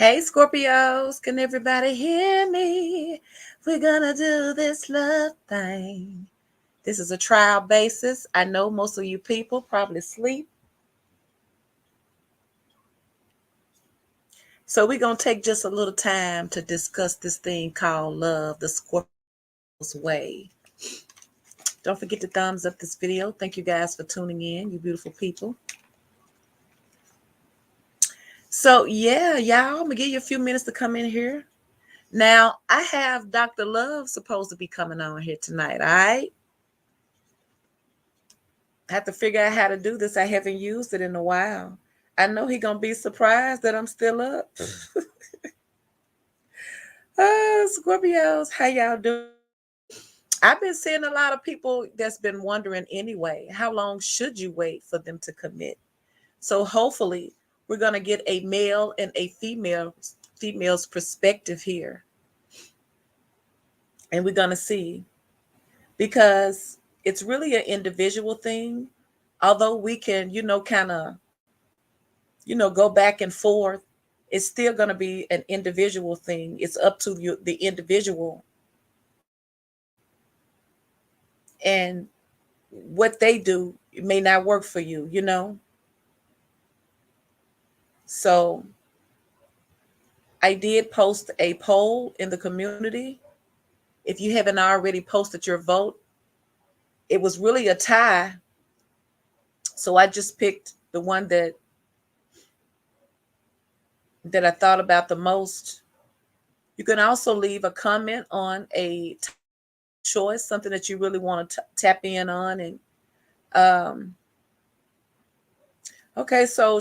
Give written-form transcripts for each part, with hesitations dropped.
Hey, Scorpios, can everybody hear me? We're gonna do this love thing. This is a trial basis. I know most of you people probably sleep. So we're gonna take just a little time to discuss this thing called love, the Scorpio's way. Don't forget to thumbs up this video. Thank you guys for tuning in, you beautiful people. So yeah, y'all, I'm gonna give you a few minutes to come in here. Now, I have Dr. Love supposed to be coming on here tonight, all right? I have to figure out how to do this. I haven't used it in a while. I know he's going to be surprised that I'm still up. Scorpios, how y'all doing? I've been seeing a lot of people that's been wondering anyway, how long should you wait for them to commit? So hopefully we're going to get a male and a female's perspective here. And we're going to see, because it's really an individual thing. Although we can, kind of, go back and forth, it's still going to be an individual thing. It's up to you, the individual, and what they do. It may not work for you. So I did post a poll in the community. If you haven't already posted your vote, it was really a tie. So I just picked the one that I thought about the most. You can also leave a comment on a choice, something that you really want to tap in on. And okay, so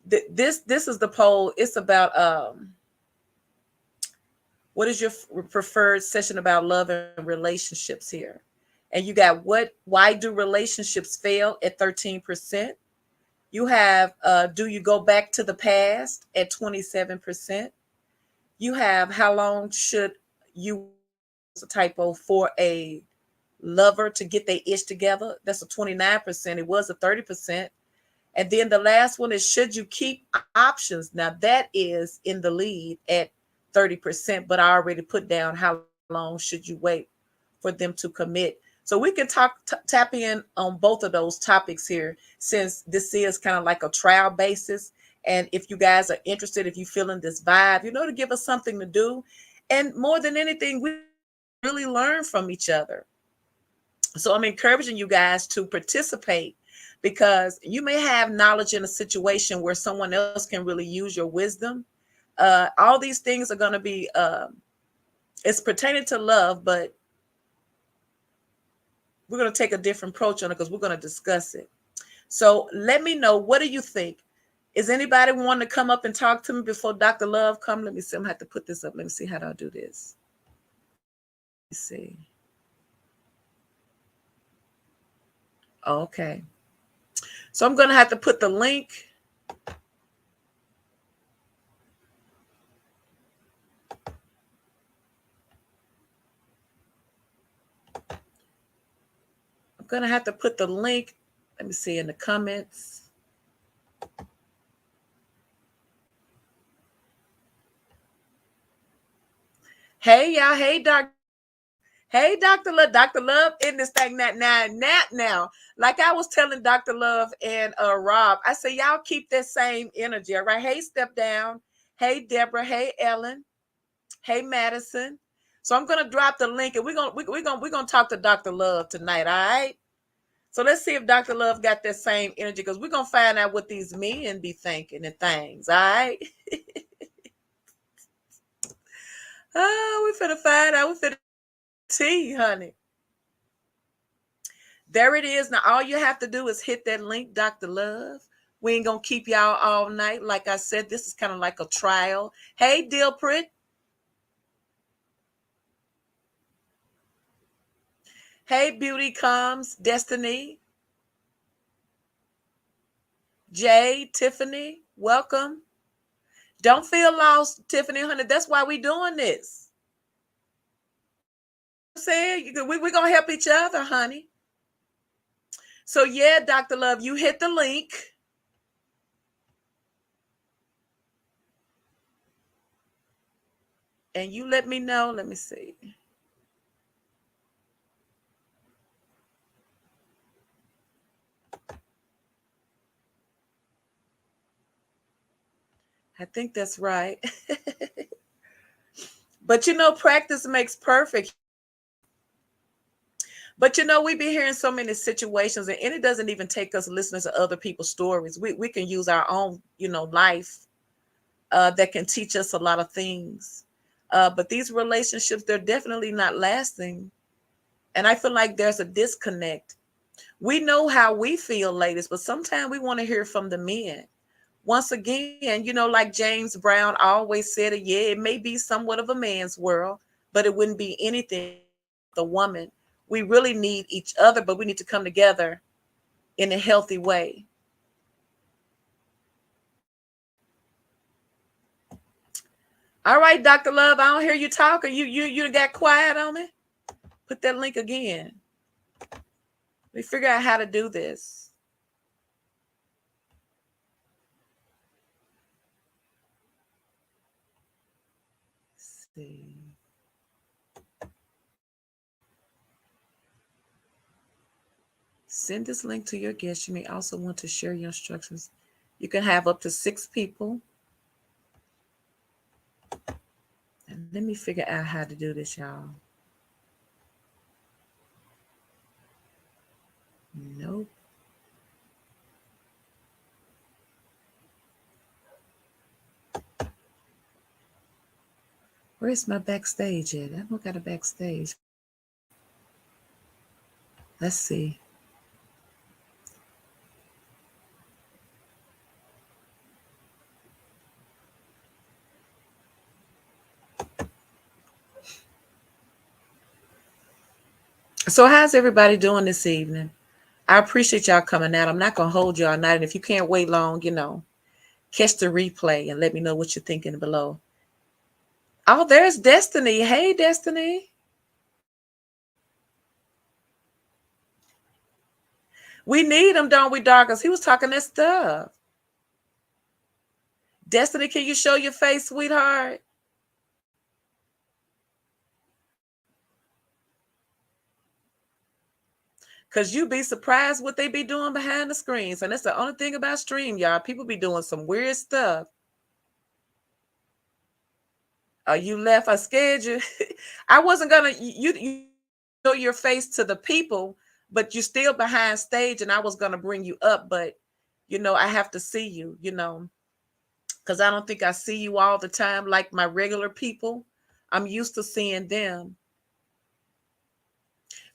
this is the poll. It's about what is your preferred session about love and relationships here. And you got why do relationships fail at 13%? You have do you go back to the past at 27%? You have how long should you, a typo, for a lover to get their ish together? That's a 29%. It was a 30%. And then the last one is, should you keep options? Now that is in the lead at 30%, but I already put down how long should you wait for them to commit. So we can tap in on both of those topics here, since this is kind of like a trial basis. And if you guys are interested, if you're feeling this vibe, to give us something to do. And more than anything, we really learn from each other. So I'm encouraging you guys to participate, because you may have knowledge in a situation where someone else can really use your wisdom. All these things are going to be, it's pertaining to love, but we're going to take a different approach on it because we're going to discuss it. So let me know, what do you think? Is anybody wanting to come up and talk to me before Dr. Love come? Let me see. I'm going to have to put this up. Let me see how do I do this. Let's see. Okay. So I'm going to have to put the link. I'm going to have to put the link. Let me see in the comments. Hey, y'all. Hey, Dr. Hey, Dr. Love. Dr. Love in this thing now. Like I was telling Dr. Love and Rob, I say, y'all keep that same energy, all right? Hey, Step Down. Hey, Deborah. Hey, Ellen. Hey, Madison. So I'm gonna drop the link, and we're gonna talk to Dr. Love tonight, all right? So let's see if Dr. Love got that same energy, because we're gonna find out what these men be thinking and things, all right? Oh, we finna find out. We finna tea, honey. There it is. Now all you have to do is hit that link, Dr. Love. We ain't gonna keep y'all all night. Like I said, this is kind of like a trial. Hey, Dilprit. Hey, Beauty Comes, Destiny. Jay, Tiffany, welcome. Don't feel lost, Tiffany, honey. That's why we doing this. I'm saying we're going to help each other, honey. So yeah, Dr. Love, you hit the link. And you let me know. Let me see. I think that's right. But practice makes perfect. But we be hearing so many situations, and it doesn't even take us listening to other people's stories. We can use our own, life that can teach us a lot of things. But these relationships, they're definitely not lasting. And I feel like there's a disconnect. We know how we feel, ladies, but sometimes we want to hear from the men. Once again, like James Brown always said, yeah, it may be somewhat of a man's world, but it wouldn't be anything without the woman. We really need each other, but we need to come together in a healthy way. All right, Dr. Love, I don't hear you talking. You got quiet on me. Put that link again. We figure out how to do this. Let's see. Send this link to your guests. You may also want to share your instructions. You can have up to 6 people. And let me figure out how to do this, y'all. Nope. Where's my backstage at? I don't got a backstage. Let's see. So how's everybody doing this evening? I appreciate y'all coming out. I'm not going to hold y'all night. And if you can't wait long, catch the replay and let me know what you're thinking below. Oh, there's Destiny. Hey, Destiny. We need him, don't we, Darkers? He was talking that stuff. Destiny, can you show your face, sweetheart? Because you be surprised what they be doing behind the screens. And that's the only thing about stream, y'all. People be doing some weird stuff. Oh, you left. I scared you. I wasn't going to, you show your face to the people, but you're still behind stage, and I was going to bring you up. But, I have to see you, because I don't think I see you all the time like my regular people. I'm used to seeing them.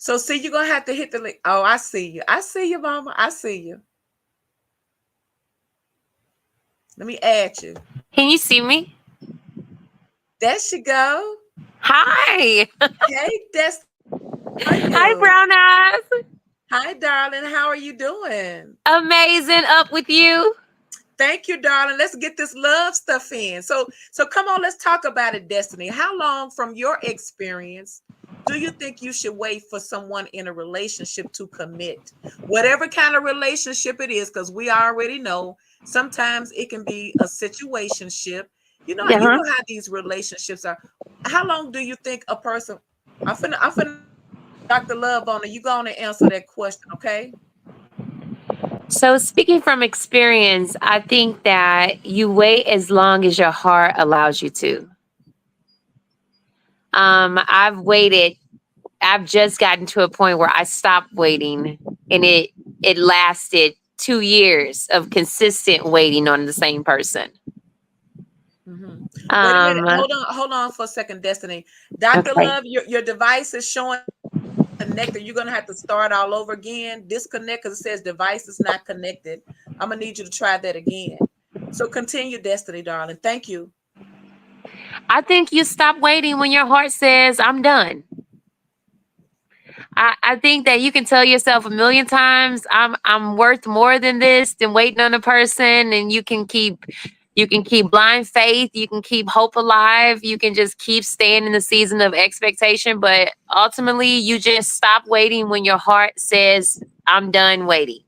So, see, you're going to have to hit the link. Oh, I see you. I see you, Mama. I see you. Let me add you. Can you see me? There she go. Hi. Hey, Destiny. How are Hi, you? Brown Eyes. Hi, darling. How are you doing? Amazing. Up with you. Thank you, darling. Let's get this love stuff in. So come on, let's talk about it, Destiny. How long from your experience do you think you should wait for someone in a relationship to commit? Whatever kind of relationship it is, because we already know sometimes it can be a situationship. Uh-huh. How these relationships are. How long do you think a person? I'm finna Dr. Love on it. You go on and answer that question, okay? So, speaking from experience, I think that you wait as long as your heart allows you to. I've waited. I've just gotten to a point where I stopped waiting, and it lasted 2 years of consistent waiting on the same person. Mm-hmm. Wait a minute. Um, Hold on for a second, Destiny. Dr. okay. Love, your device is showing connected. You're gonna have to start all over again. Disconnect because it says device is not connected. I'm gonna need you to try that again. So continue, Destiny, darling. Thank you. I think you stop waiting when your heart says, I'm done. I think that you can tell yourself a million times, I'm worth more than this, than waiting on a person, and you can keep blind faith, you can keep hope alive, you can just keep staying in the season of expectation, but ultimately you just stop waiting when your heart says, I'm done waiting.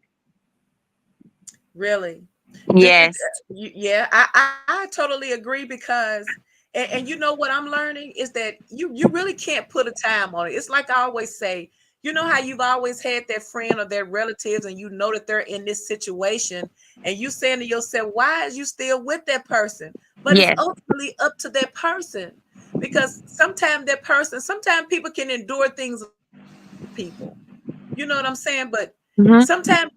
Really? Do you? Yes. Yeah, I totally agree because And you know what I'm learning is that you really can't put a time on it. It's like I always say, you know how you've always had that friend or their relatives, and you know that they're in this situation, and you saying to yourself, why is you still with that person? But it's Yes. ultimately up to that person, because sometimes people can endure things people. You know what I'm saying? But Hmm. sometimes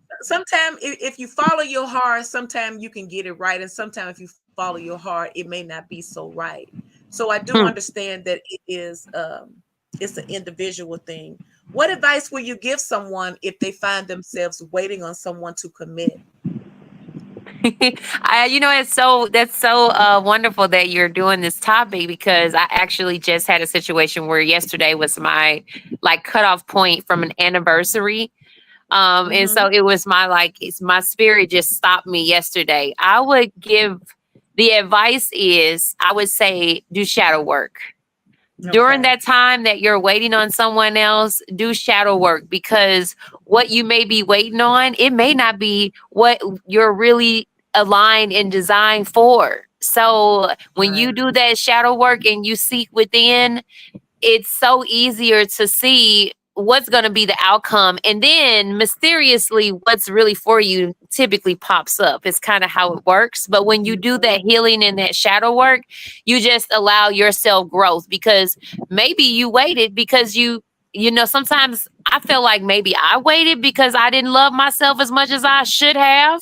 if you follow your heart, sometimes you can get it right. And sometimes if you follow your heart, it may not be so right. So I do understand that it's an individual thing. What advice will you give someone if they find themselves waiting on someone to commit? It's so that's so wonderful that you're doing this topic, because I actually just had a situation where yesterday was my like cutoff point from an anniversary. And Mm-hmm. so it was it's my spirit just stopped me yesterday. I would give the advice is I would say do shadow work during Okay. that time that you're waiting on someone else. Do shadow work, because what you may be waiting on, it may not be what you're really aligned and designed for. So when Right. you do that shadow work and you seek within, it's so easier to see what's going to be the outcome, and then mysteriously what's really for you typically pops up. It's kind of how it works. But when you do that Mhm. healing and that shadow work, you just allow yourself growth, because maybe you waited because sometimes I feel like maybe I waited because I didn't love myself as much as I should have.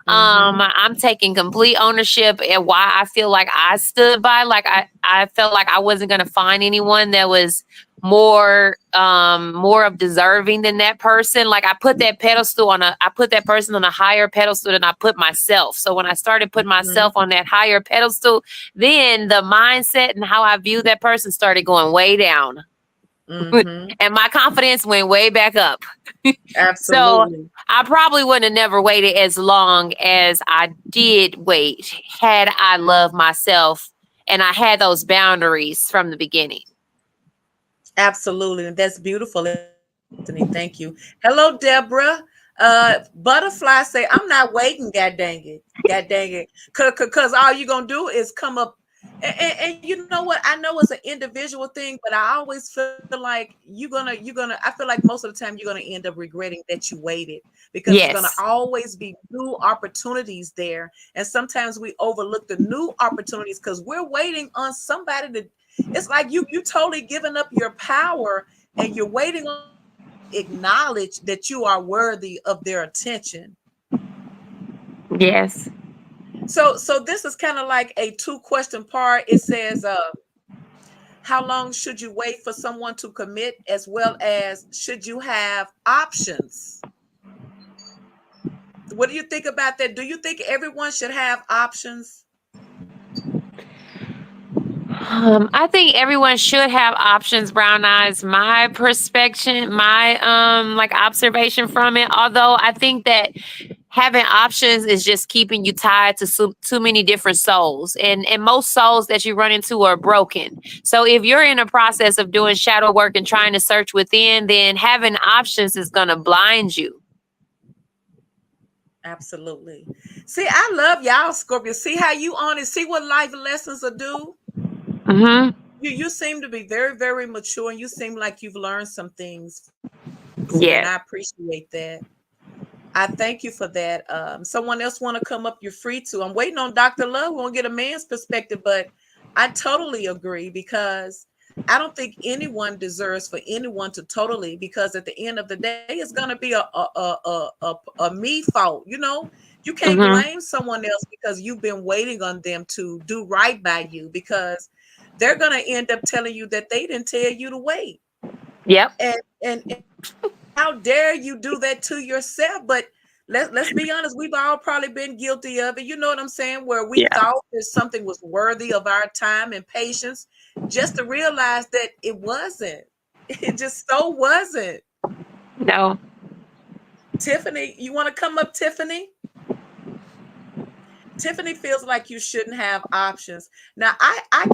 Mhm. I'm taking complete ownership and why I feel like I stood by. Like I felt like I wasn't gonna find anyone that was more of deserving than that person. Like I put that person on a higher pedestal than I put myself. So when I started putting myself Mhm. on that higher pedestal, then the mindset and how I view that person started going way down. Mhm. And my confidence went way back up. So Absolutely. I probably wouldn't have never waited as long as I did wait had I loved myself and I had those boundaries from the beginning. Absolutely. And that's beautiful, Anthony. Thank you. Hello, Deborah. Butterfly say, I'm not waiting, god dang it. God dang it. Cause all you're gonna do is come up and you know what? I know it's an individual thing, but I always feel like I feel like most of the time you're gonna end up regretting that you waited, because it's gonna Yes. always be new opportunities there. And sometimes we overlook the new opportunities because we're waiting on somebody to, it's like you totally giving up your power, and you're waiting on them to acknowledge that you are worthy of their attention. Yes. So this is kind of like a two question part. It says how long should you wait for someone to commit, as well as should you have options? What do you think about that? Do you think everyone should have options? I think everyone should have options, Brown Eyes. My perspective, my like observation from it. Although I think that having options is just keeping you tied to too many different souls, and most souls that you run into are broken. So if you're in a process of doing shadow work and trying to search within, then having options is going to blind you. Absolutely. See, I love y'all, Scorpio. See how you on it. See what life lessons will do. Mm-hmm. You seem to be very, very mature, and you seem like you've learned some things from me, and I Yes. appreciate that. I thank you for that. Someone else want to come up, you're free to. I'm waiting on Dr. Love. We won't get a man's perspective, but I totally agree, because I don't think anyone deserves for anyone to totally, because at the end of the day, it's gonna be a me fault. You know, you can't Mm-hmm. blame someone else because you've been waiting on them to do right by you, because they're gonna end up telling you that they didn't tell you to wait. Yep. And how dare you do that to yourself? But let's be honest, we've all probably been guilty of it. You know what I'm saying? Where we Yeah. thought that something was worthy of our time and patience, just to realize that it wasn't. It just so wasn't. No. Tiffany, you want to come up, Tiffany? Tiffany feels like you shouldn't have options. Now, I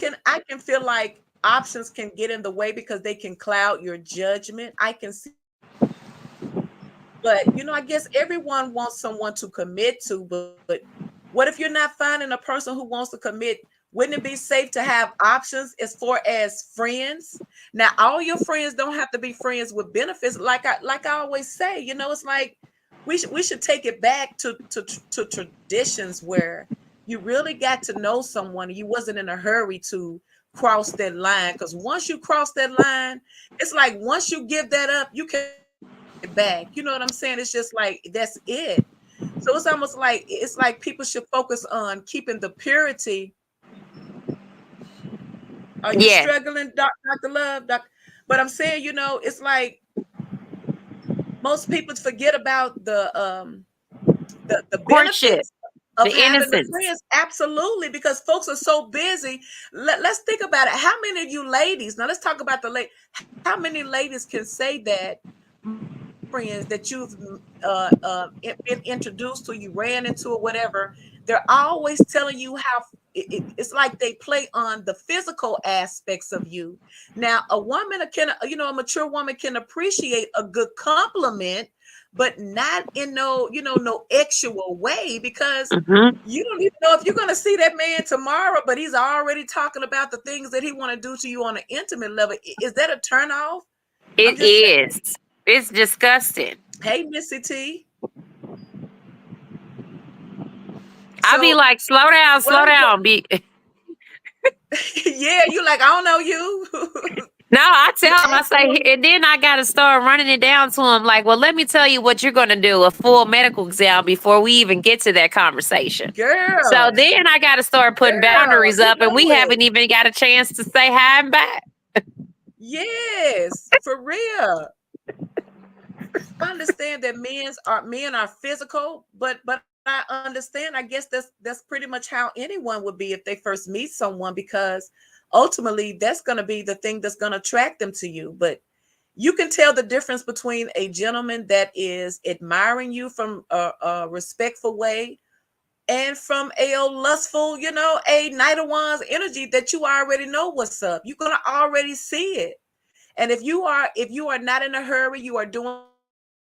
can feel like options can get in the way because they can cloud your judgment. I can see that. But I guess everyone wants someone to commit to, but what if you're not finding a person who wants to commit? Wouldn't it be safe to have options as far as friends? Now, all your friends don't have to be friends with benefits. Like I always say, it's like we should take it back to traditions where you really got to know someone. And you wasn't in a hurry to cross that line, because once you cross that line, it's like once you give that up, you can it back. You know what I'm saying? It's just like that's it. So it's like people should focus on keeping the purity. Are you Yeah. struggling, Dr. Love? But I'm saying, it's like most people forget about the Courtship, benefits of the having the innocence. friends. Absolutely, because folks are so busy. Let's think about it. How many of you ladies? Now let's talk about the late. How many ladies can say that friends that you've been introduced to, you ran into or whatever, they're always telling you how it's like they play on the physical aspects of you. Now, a mature woman can appreciate a good compliment, but not in no actual way, because Hmm. you don't even know if you're going to see that man tomorrow, but he's already talking about the things that he want to do to you on an intimate level. Is that a turn off? I'm It just saying. is. It's disgusting. Hey, Missy T. I'll be So like, slow down, what slow I'm down. Be yeah, you like, I don't know you. No, I You tell him, I say, absolutely and then I got to start running it down to him. Like, well, let me tell you what you're going to do, a full medical exam before we even get to that conversation. So girl, then I got to start putting girl, boundaries you up, and we know it. haven't even got a chance to say hi and back. Yes, for real. I understand that men are physical, but I understand. I guess that's pretty much how anyone would be if they first meet someone, because ultimately that's going to be the thing that's going to attract them to you. But you can tell the difference between a gentleman that is admiring you from a respectful way, and from a lustful, a Knight of Wands energy, that you already know what's up. You're gonna already see it. And if you are not in a hurry, you are doing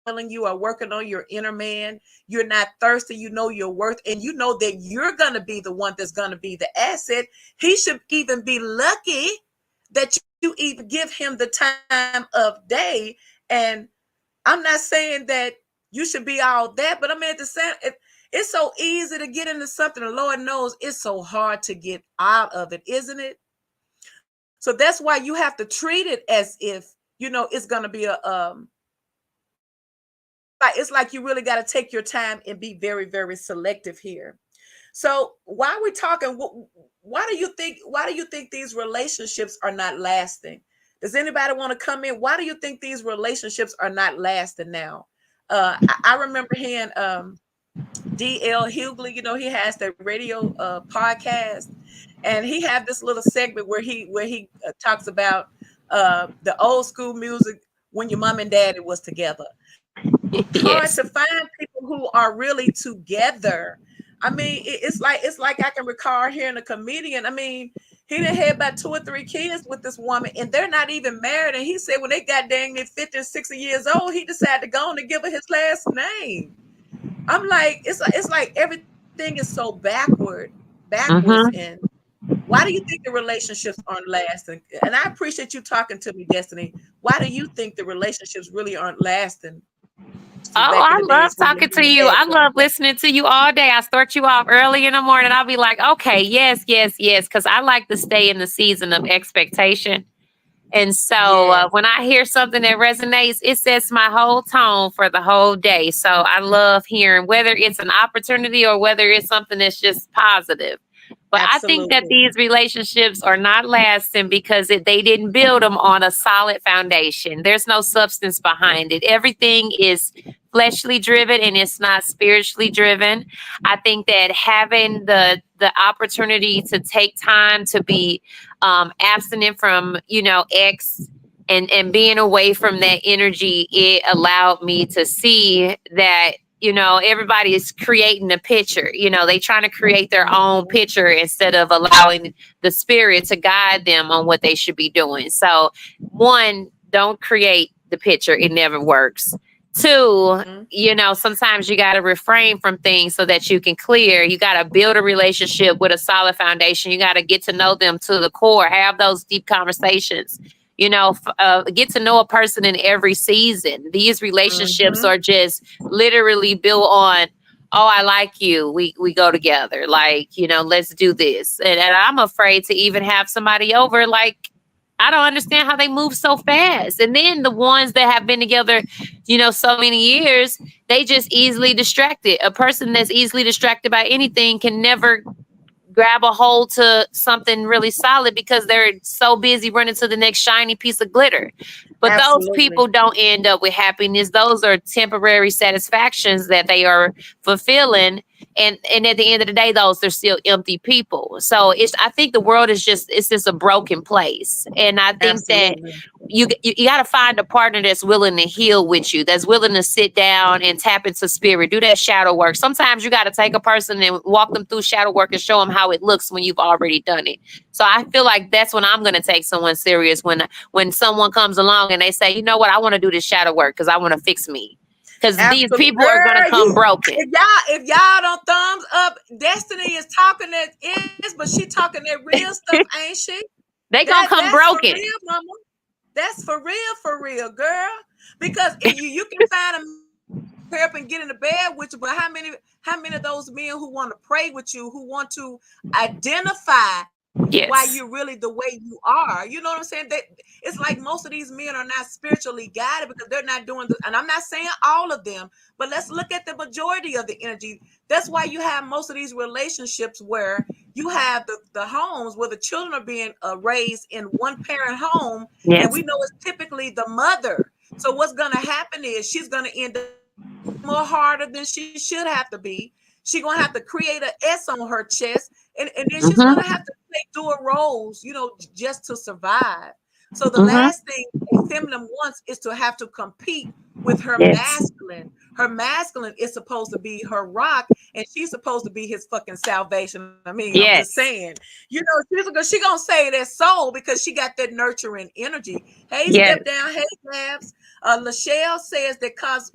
willing, you are working on your inner man. You're not thirsty. You know your worth, and you know that you're gonna be the one that's gonna be the asset. He should even be lucky that you even give him the time of day. And I'm not saying that you should be all that, but I mean, at the same, it's so easy to get into something. The Lord knows it's so hard to get out of it, isn't it? So that's why you have to treat it as if it's going to be it's like you really got to take your time and be very, very selective here. So why are we talking? Why do you think these relationships are not lasting? Does anybody want to come in? Why do you think these relationships are not lasting now? I remember hearing DL Hughley. He has that radio podcast, and he had this little segment where he talks about the old school music when your mom and daddy was together. It's hard Yes. to find people who are really together. I mean, it's like I can recall hearing a comedian. I mean, he done had about 2 or 3 kids with this woman, and they're not even married. And he said when they got dang near 50 and 60 years old, he decided to go on and give her his last name. I'm like, it's like everything is so backwards, Hmm. and why do you think the relationships aren't lasting? And I appreciate you talking to me, Destiny. Why do you think the relationships really aren't lasting versus back in Oh, the I days love when your mom talking and to dad you. I was love together? listening to you all day. I start you off early in the morning. I'll be like, okay, yes, yes, yes, because I like to stay in the season of expectation. And so Yes, when I hear something that resonates, it sets my whole tone for the whole day. So I love hearing whether it's an opportunity or whether it's something that's just positive. But I think that absolutely. these relationships are not lasting because they didn't build them on a solid foundation. There's no substance behind it. Everything is fleshly driven and it's not spiritually driven. I think that having the opportunity to take time to be abstinent from X and being away from that energy, it allowed me to see that everybody is creating a picture. They trying to create their own Mhm. picture instead of allowing the spirit to guide them on what they should be doing. So one, don't create the picture, it never works. Two, Mhm. sometimes you got to refrain from things so that you can clear. You got to build a relationship with a solid foundation. You got to get to know them to the core, have those deep conversations. Get to know a person in every season. These relationships Mhm. are just literally built on, oh, I like you. We go together. Like, let's do this. And I'm afraid to even have somebody over. Like, I don't understand how they move so fast. And then the ones that have been together, so many years, they just easily distracted. A person that's easily distracted by anything can never grab a hold to something really solid because they're so busy running to the next shiny piece of glitter. But those Absolutely. people don't end up with happiness. Those are temporary satisfactions that they are fulfilling. And at the end of the day, they're still empty people. So I think the world it's just a broken place. And I think that Absolutely. you got to find a partner that's willing to heal with you, that's willing to sit down and tap into spirit, do that shadow work. Sometimes you got to take a person and walk them through shadow work and show them how it looks when you've already done it. So I feel like that's when I'm going to take someone serious, when someone comes along and they say, you know what, I want to do this shadow work because I want to fix me. Because these Absolutely. people are going to Girl, come broken. if y'all don't thumbs up, Destiny is talking that is, but she talking that real stuff, ain't she? They going to come That's for broken. real, mama. That's for real, girl. Because if you can find a man up and get in the bed with you, but how many of those men who want to pray with you, who want to identify why you're Yes. really the way you are? You know what I'm saying? It's like most of these men are not spiritually guided because they're not doing the, and I'm not saying all of them, but let's look at the majority of the energy. That's why you have most of these relationships where you have the homes where the children are being raised in one parent home, and Yes. we know it's typically the mother. So what's going to happen is she's going to end up more harder than she should have to be. She's going to have to create an S on her chest, and then she's going to Mm-hmm. have to play dual roles, just to survive. So the Mm-hmm. last thing a feminine wants is to have to compete with her Yes. masculine. Her masculine is supposed to be her rock, and she's supposed to be his fucking salvation. I mean, I'm just Yes. saying, she gonna say that soul because she got that nurturing energy. Hey, Yes. step down. Hey, Labs. Lachelle says that cause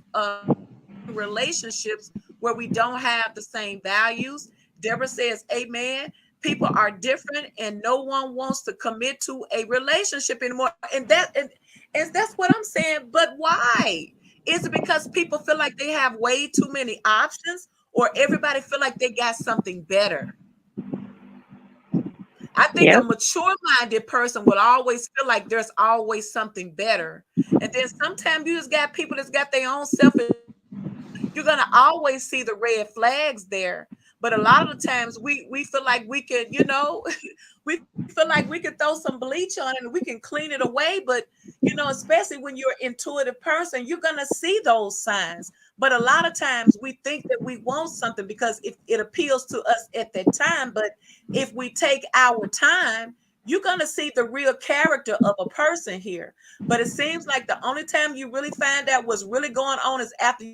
relationships where we don't have the same values. Deborah says, amen. People are different and no one wants to commit to a relationship anymore. And that's what I'm saying. But why? Is it because people feel like they have way too many options, or everybody feel like they got something better? I think a Yep. mature minded person will always feel like there's always something better. And then sometimes you just got people that's got their own self. You're gonna always see the red flags there. But a lot of the times we feel like we could, we feel like we could throw some bleach on it and we can clean it away. But especially when you're an intuitive person, you're gonna see those signs. But a lot of times we think that we want something because it appeals to us at that time. But if we take our time, you're gonna see the real character of a person here. But it seems like the only time you really find out what's really going on is after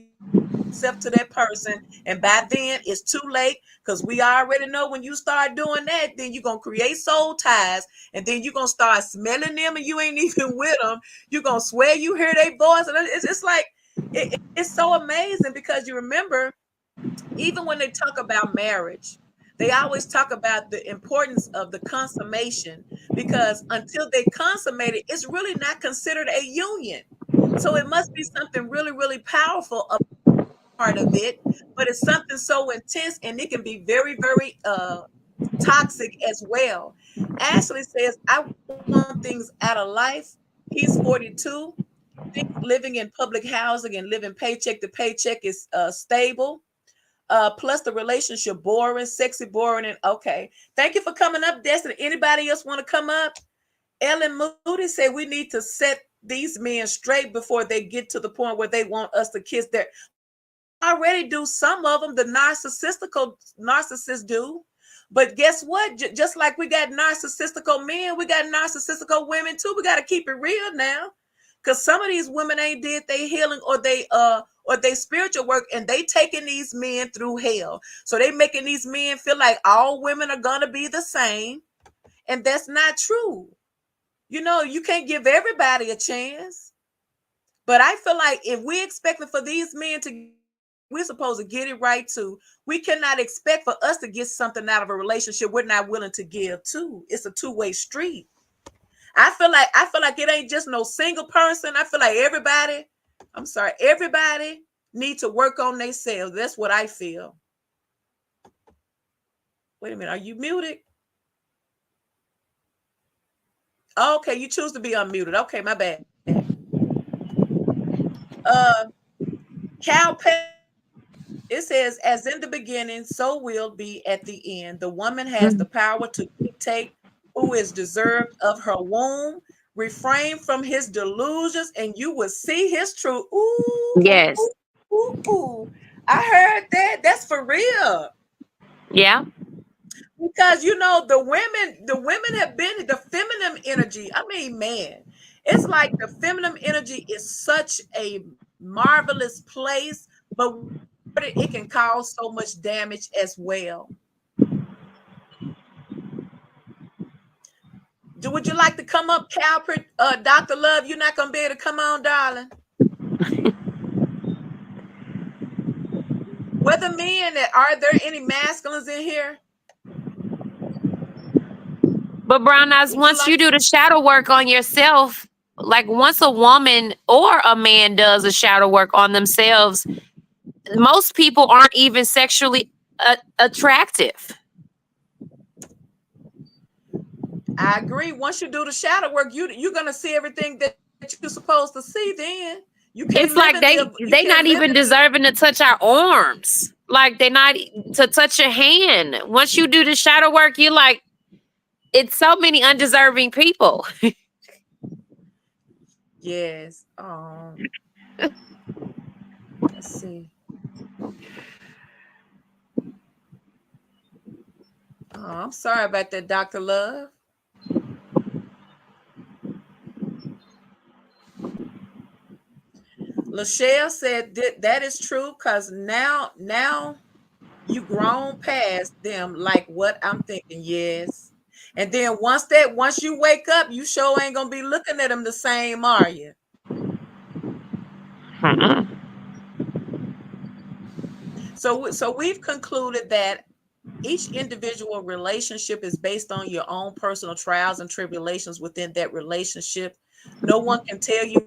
yourself to that person, and by then it's too late, because we already know when you start doing that, then you're gonna create soul ties, and then you're gonna start smelling them and you ain't even with them. You're gonna swear you hear their voice, and it's like it's so amazing because you remember, even when they talk about marriage, they always talk about the importance of the consummation, because until they consummate it, it's really not considered a union. So it must be something really, really powerful part of it, but it's something so intense, and it can be very, very toxic as well. Ashley says, I want things out of life. He's 42. Living in public housing and living paycheck to paycheck is stable. Plus the relationship boring, sexy, boring, and okay. Thank you for coming up, Destiny. Anybody else want to come up? Ellen Moody said we need to set these men straight before they get to the point where they want us to kiss their. We already do. Some of them, the narcissists do. But guess what? Just like we got narcissistical men, we got narcissistical women too. We got to keep it real now, because some of these women ain't did they healing or they spiritual work, and they taking these men through hell. So they making these men feel like all women are gonna be the same, and that's not true. You can't give everybody a chance. But I feel like if we expecting for these men to get it right, we're supposed to get it right too. We cannot expect for us to get something out of a relationship we're not willing to give too. It's a two-way street. I feel like it ain't just no single person. I feel like everybody need to work on themselves. That's what I feel. Wait a minute, are you muted? Okay, you choose to be unmuted. Okay, my bad. Uh, Cal It says, as in the beginning, so will be at the end. The woman has the power to dictate who is deserved of her womb. Refrain from his delusions, and you will see his truth. Ooh, ooh, Yes. ooh, ooh, ooh. I heard that. That's for real. Yeah. Because the women have been the feminine energy. I mean, man, it's like the feminine energy is such a marvelous place, but it can cause so much damage as well. Would you like to come up, Calpert? Dr. Love, you're not gonna be able to come on, darling. Whether men, are there any masculines in here? But Brown Eyes, Would you once like you do the shadow work on yourself, like once a woman or a man does a shadow work on themselves, most people aren't even sexually attractive. I agree. Once you do the shadow work, you're gonna see everything that you're supposed to see. Then you can't It's live like in they the you they can't not live even in the deserving to touch our arms. Like they not to touch your hand. Once you do the shadow work, you're like, it's so many undeserving people. yes. Let's see. Oh, I'm sorry about that, Dr. Love. Lachelle said that is true because now you grown past them like what I'm thinking. Yes. And then once you wake up, you sure ain't gonna be looking at them the same, are you? So we've concluded that each individual relationship is based on your own personal trials and tribulations within that relationship. No one can tell you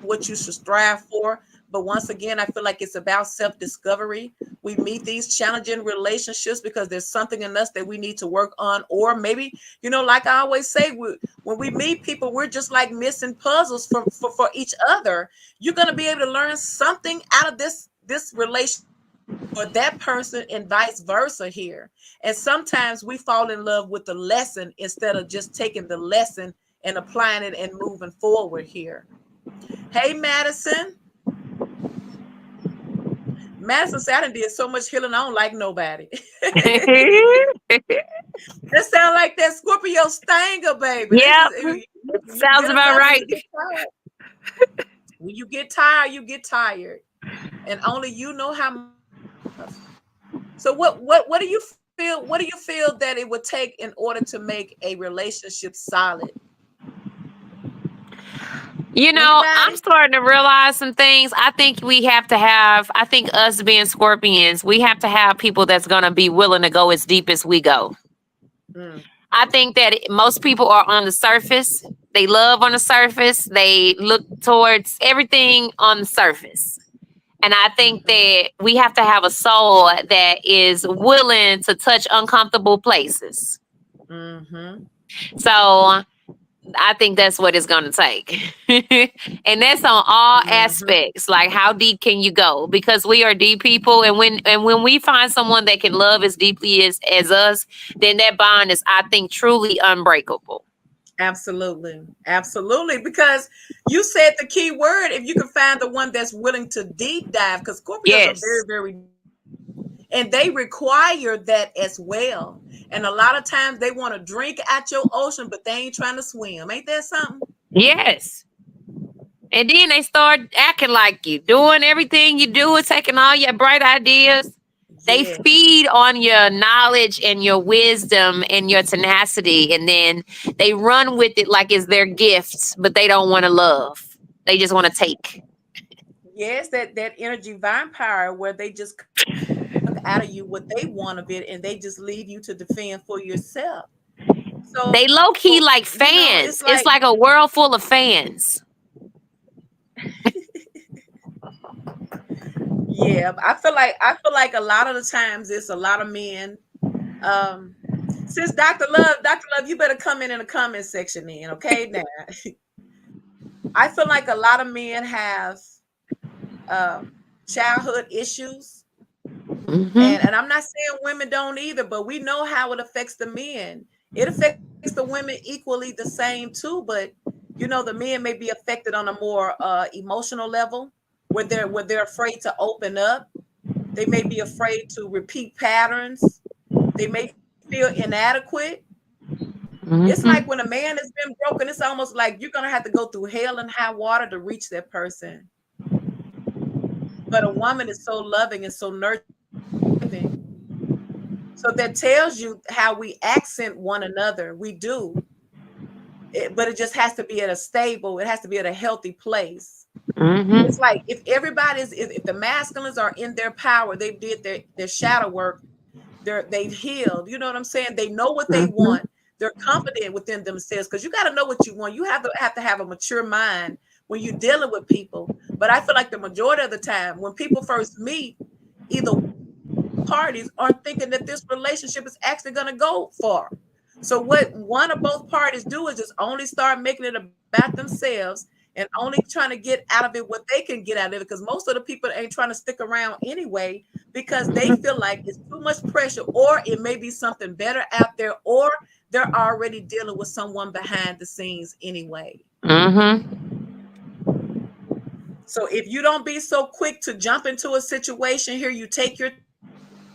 what you should strive for. But once again, I feel like it's about self discovery. We meet these challenging relationships because there's something in us that we need to work on. Or maybe, like I always say, when we meet people, we're just like missing puzzles for each other. You're going to be able to learn something out of this relationship for that person and vice versa here. And sometimes we fall in love with the lesson instead of just taking the lesson and applying it and moving forward here. Hey, Madison. Madison said, I done did so much healing, I don't like nobody. That sound like that Scorpio stanger, baby. This Yep. is you Sounds get about enough and right. you get tired. When you get tired, you get tired. And only you know how much. So what do you feel? What do you feel that it would take in order to make a relationship solid? I'm Anybody? starting to realize some things. I think us being Scorpions, we have to have people that's going to be willing to go as deep as we go. Mm, I think that most people are on the surface. They love on the surface. They look towards everything on the surface. And I think mm-hmm, that we have to have a soul that is willing to touch uncomfortable places. mm-hmm, So I think that's what it's gonna take. And that's on all mm-hmm. aspects. Like how deep can you go? Because we are deep people and when we find someone that can love as deeply as us, then that bond is, I think, truly unbreakable. Absolutely. Absolutely. Because you said the key word, if you can find the one that's willing to deep dive, because Scorpios are very, Yes. very, and they require that as well. And a lot of times they want to drink at your ocean, but they ain't trying to swim. Ain't that something? Yes. And then they start acting like you, doing everything you do and taking all your bright ideas. They Yes. feed on your knowledge and your wisdom and your tenacity, and then they run with it like it's their gifts, but they don't want to love. They just want to take. Yes, that energy vampire where they just suck out of you what they want of it, and they just leave you to defend for yourself. They So, low key like it's fans. It's like, like a world full of fans. yeah, I feel like a lot of the times it's a lot of men. Um, since Dr. Love, you better come in the comment section then, okay? Now, I feel like a lot of men have childhood issues, Mm-hmm. and I'm not saying women don't either, but we know how it affects the men. It affects the women equally the same too, but the men may be affected on a more emotional level, where they're afraid to open up. They may be afraid to repeat patterns. They may feel inadequate. It's like when a Mm-hmm. man has been broken, it's almost like you're gonna have to go through hell and high water to reach that person. But a woman is so loving and so nurturing, so that tells you how we accent one another. We do, but it just has to be at a stable. It has to be at a healthy place. It's Mm-hmm. like if everybody's, if the masculines are in their power, they did their shadow work. They've healed. You know what I'm saying? They know what they Mm-hmm. want. They're confident within themselves, because you got to know what you want. You have to have a mature mind when you're dealing with people. But I feel like the majority of the time, when people first meet, either one or both parties aren't thinking that this relationship is actually going to go far. So what one or both parties do is just only start making it about themselves, and only trying to get out of it what they can get out of it, because most of the people ain't trying to stick around anyway, because they feel like it's too much pressure, or it may be something better out there, or they're already dealing with someone behind the scenes anyway. Mm-hmm. So if you don't be so quick to jump into a situation here, you take your time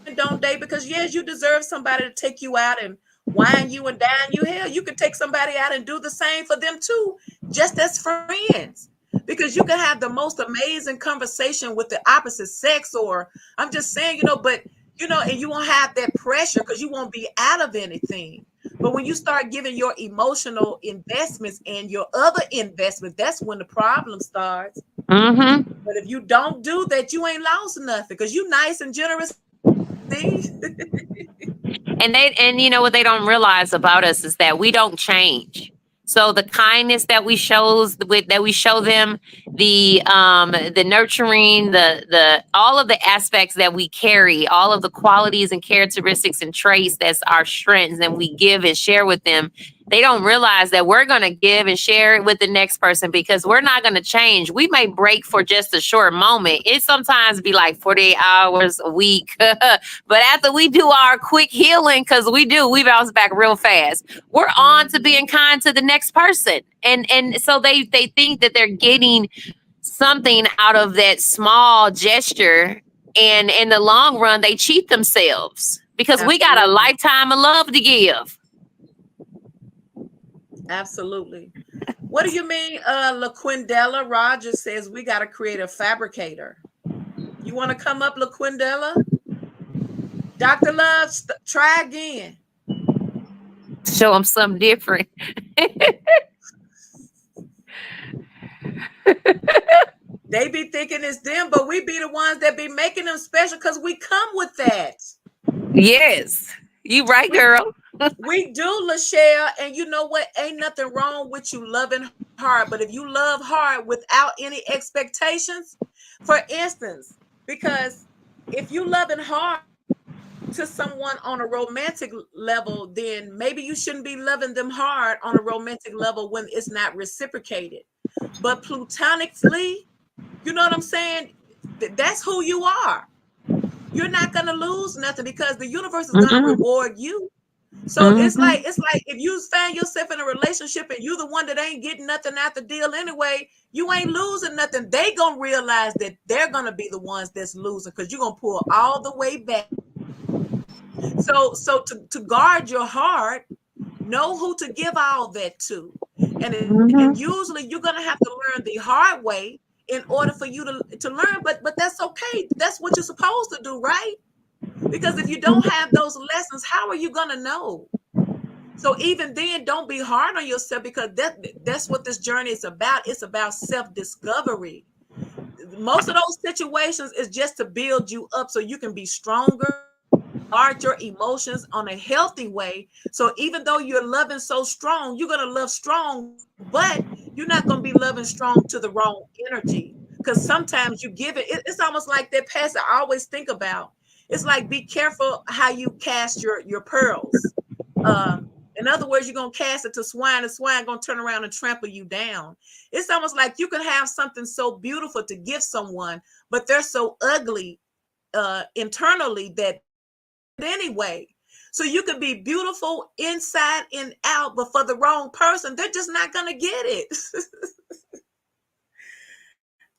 and don't date, because yes, you deserve somebody to take you out and wine you and dine you. Hell, you could take somebody out and do the same for them too, just as friends. Because you can have the most amazing conversation with the opposite sex, or I'm just saying, but and you won't have that pressure because you won't be out of anything. But when you start giving your emotional investments and your other investment, that's when the problem starts. Mm-hmm. But if you don't do that, you ain't lost nothing, because you nice and generous. See, And you know what they don't realize about us is that we don't change. So the kindness that we show them, the nurturing, the all of the aspects that we carry, all of the qualities and characteristics and traits that's our strengths, and we give and share with them. They don't realize that we're going to give and share it with the next person, because we're not going to change. We may break for just a short moment. It sometimes be like 48 hours a week. But after we do our quick healing, because we bounce back real fast, we're on to being mhm, kind to the next person. And so they think that they're getting something out of that small gesture. And in the long run, they cheat themselves, because we got a absolutely, lifetime of love to give. absolutely. What do you mean? LaQuindella Rogers says we got to create a fabricator. You want to come up, LaQuindella? Dr. Love, try again. Show them something different. They be thinking it's them, but we be the ones that be making them special, because we come with that. Yes. You right, We girl. we do, Lachelle, and you know what? Ain't nothing wrong with you loving hard, but if you love hard without any expectations, for instance, because if you loving hard to someone on a romantic level, then maybe you shouldn't be loving them hard on a romantic level when it's not reciprocated. But platonically, you know what I'm saying? That's who you are. You're not going to lose nothing, because the universe is going to Mm-mm. reward you. So Mm-hmm. it's like if you find yourself in a relationship and you're the one that ain't getting nothing out the deal anyway, you ain't losing nothing. They gonna realize that they're gonna be the ones that's losing, because you're gonna pull all the way back. So to guard your heart, know who to give all that to. And Mm-hmm. usually you're gonna have to learn the hard way in order for you to learn, but that's okay. That's what you're supposed to do, right? Because if you don't have those lessons, how are you gonna know? So even then, don't be hard on yourself, because that's what this journey is about. It's about self-discovery. most of those situations is just to build you up so you can be stronger, guard your emotions on a healthy way. So even though you're loving so strong, you're going to love strong, but you're not going to be loving strong to the wrong energy. Because sometimes you give it's almost like that pastor I always think about. It's like, be careful how you cast your pearls. In other words, you're going to cast it to swine, and swine going to turn around and trample you down. It's almost like you can have something so beautiful to give someone, but they're so ugly internally that anyway. So you can be beautiful inside and out, but for the wrong person, they're just not going to get it.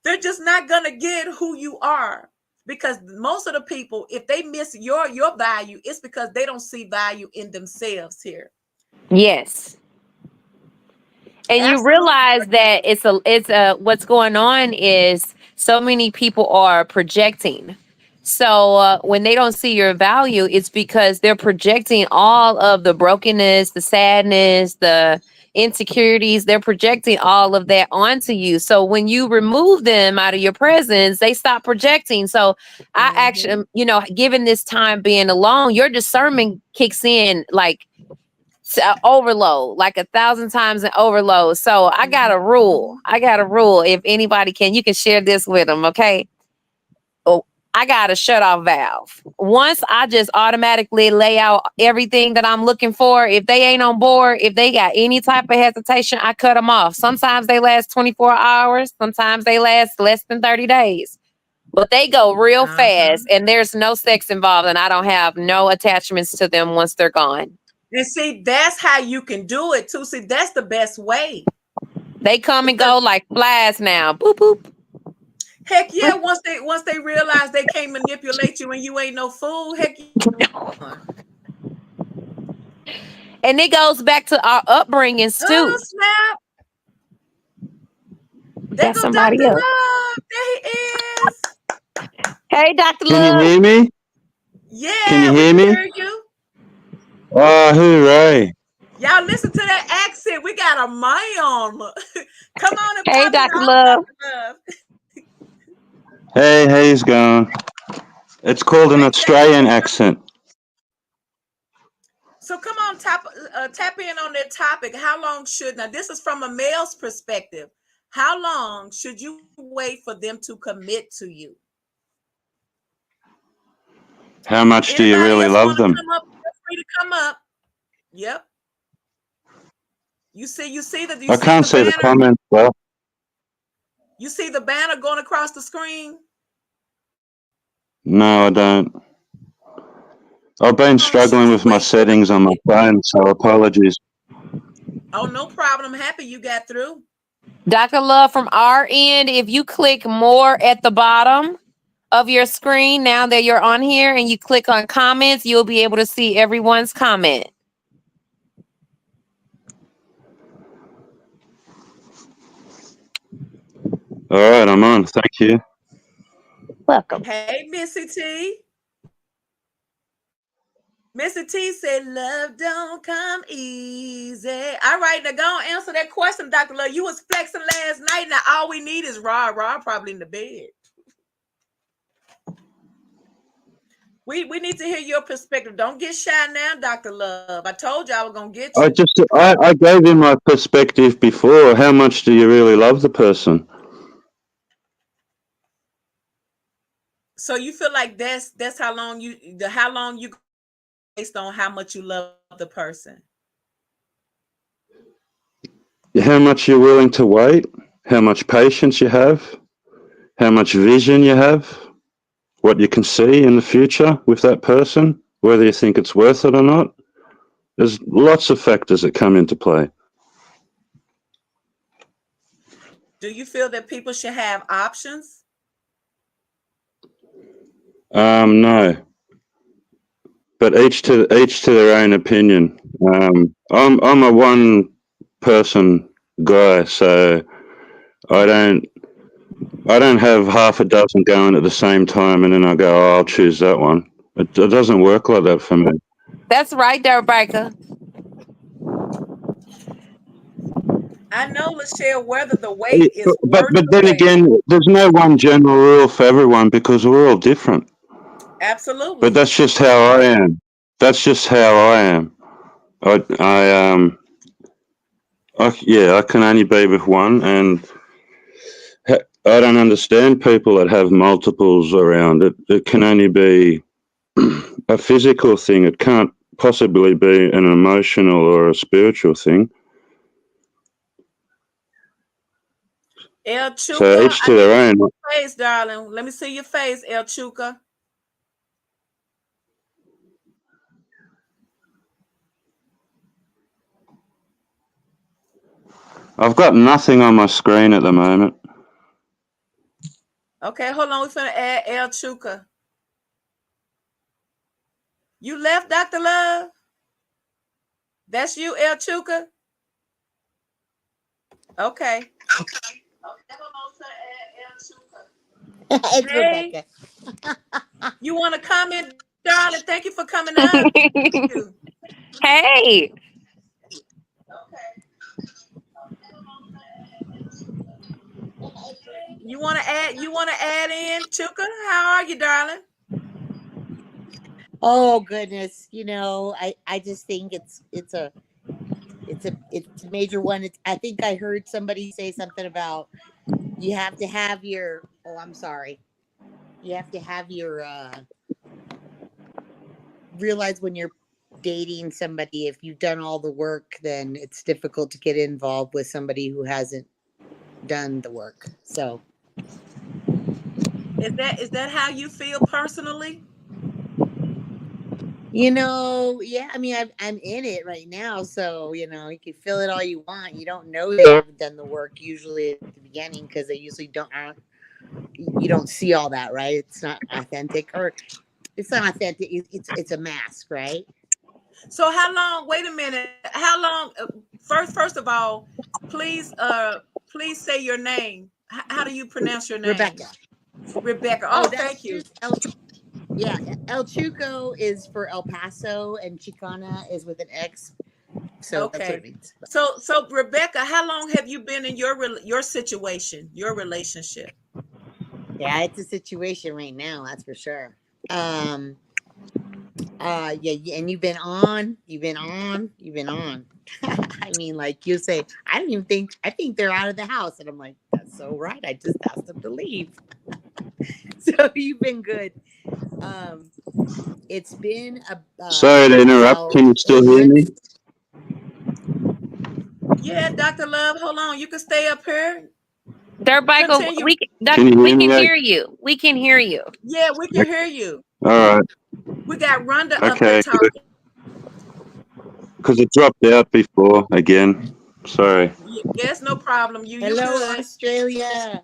They're just not going to get who you are. Because most of the people, if they miss your value, it's because they don't see value in themselves here. Yes. And you Absolutely. realize that it's what's going on is so many people are projecting. So when they don't see your value, it's because they're projecting all of the brokenness, the sadness, the insecurities. They're projecting all of that onto you. So when you remove them out of your presence, they stop projecting. So I actually, given this time being alone, your discernment kicks in like overload, like 1,000 times an overload. So I got a rule. If anybody can, you can share this with them. Okay. Oh, I got a shut off valve. Once I just automatically lay out everything that I'm looking for. If they ain't on board, if they got any type of hesitation, I cut them off. Sometimes they last 24 hours. Sometimes they last less than 30 days. But they go real fast, and there's no sex involved, and I don't have no attachments to them once they're gone. And see, that's how you can do it too. See, that's the best way. They come and go like flies now. Boop boop. Heck yeah! Once they realize they can't manipulate you and you ain't no fool, heck yeah. And it goes back to our upbringings too. Oh snap! There goes Dr. Love. There he is. Hey, Dr. Love. Can you hear me? Yeah. Can you hear me? Hear you. Oh, hooray! Y'all listen to that accent. We got a man. Come on and hey, Dr. Love. Hey, how's it going? It's called an Australian accent. So come on, tap in on that topic. How long should, now this is from a male's perspective, how long should you wait for them to commit to you? How much do you really love them? Come up, feel free to come up. Yep. You see that? I can't see the comments, though. You see the banner going across the screen? No, I don't. I've been struggling with my settings on my phone, so apologies. Oh, no problem. I'm happy you got through. Dr. Love, from our end, if you click more at the bottom of your screen, now that you're on here, and you click on comments, you'll be able to see everyone's comment. All right, I'm on. Thank you. Welcome. Hey, Missy T. Missy T said, love don't come easy. All right, now go and answer that question, Dr. Love. You was flexing last night. Now all we need is Rod probably in the bed. We need to hear your perspective. Don't get shy now, Dr. Love. I told you I was going to get you. I gave you my perspective before. How much do you really love the person? So you feel like that's how long you based on how much you love the person. How much you're willing to wait, how much patience you have, how much vision you have, what you can see in the future with that person, whether you think it's worth it or not. There's lots of factors that come into play. Do you feel that people should have options? No. But each to their own opinion. I'm a one person guy, so I don't have half a dozen going at the same time and then I go, oh, I'll choose that one. It doesn't work like that for me. That's right there, Rebecca. I know, Lachelle, whether the wait is But worth but the then wait. again, there's no one general rule for everyone because we're all different. But Absolutely. that's just how I am. That's just how I am. I can only be with one, and I don't understand people that have multiples around. It can only be a physical thing. It can't possibly be an emotional or a spiritual thing. El So Chuka, each I to need to their see own. your face, darling. Let me see your face, El Chuka. I've got nothing on my screen at the moment. Okay, hold on. We're finna add El Chuka. You left, Dr. Love? That's you, El Chuka? Okay. It's Hey, Rebecca. you want to comment, darling? Thank you for coming up. Thank you. Hey, You want to add? You want to add in, Chuka? How are you, darling? Oh goodness, I just think it's a major one. I think I heard somebody say something about you have to have your. Oh, I'm sorry. You have to have your realize when you're dating somebody, if you've done all the work, then it's difficult to get involved with somebody who hasn't done the work. So Is that how you feel personally? yeah, I mean, I'm in it right now, so you can feel it all you want. You don't know they haven't done the work usually at the beginning because they usually don't. You don't see all that, right? It's not authentic, or it's not authentic. It's a mask, right? So how long? Wait a minute. How long? First of all, please say your name. How do you pronounce your name? Rebecca. Rebecca. Oh, Oh, that's thank you. just yeah. El Chuco is for El Paso, and Chicana is with an X. So that's what Okay. it means. So Rebecca, how long have you been in your situation, your relationship? Yeah, it's a situation right now, that's for sure. Um, yeah, and you've been on. I mean, like you say, I think they're out of the house, and I'm like, that's so right. I just asked them to leave. So you've been good. Um, it's been Sorry to interrupt. about Can you still 8 hear me? months. Yeah, Dr. Love, hold on. You can stay up here. Dirt Michael, Continue. Can you we hear can me? hear you. We can hear you. Yeah, we can hear you. All right. We got Rhonda up here Okay. talking. Because it dropped out before again. Sorry. Yes, no problem. You Hello, good. Australia.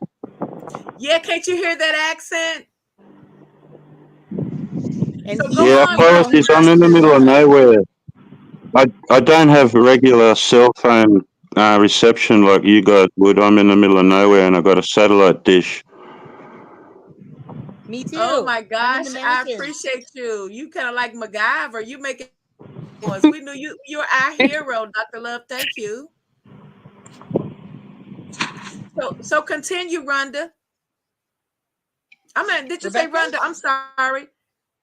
Yeah, can't you hear that accent? And So go Yeah, on, apologies. I'm in the Mr. middle of Love. nowhere. I don't have regular cell phone reception like you guys would. I'm in the middle of nowhere and I've got a satellite dish. Me Oh too. my I'm in the gosh, I mountains. appreciate you. You kind of like MacGyver. You making us. We knew you're our hero, Dr. Love. Thank you. So continue, Rhonda. Did you say Rebecca? Rhonda? I'm sorry.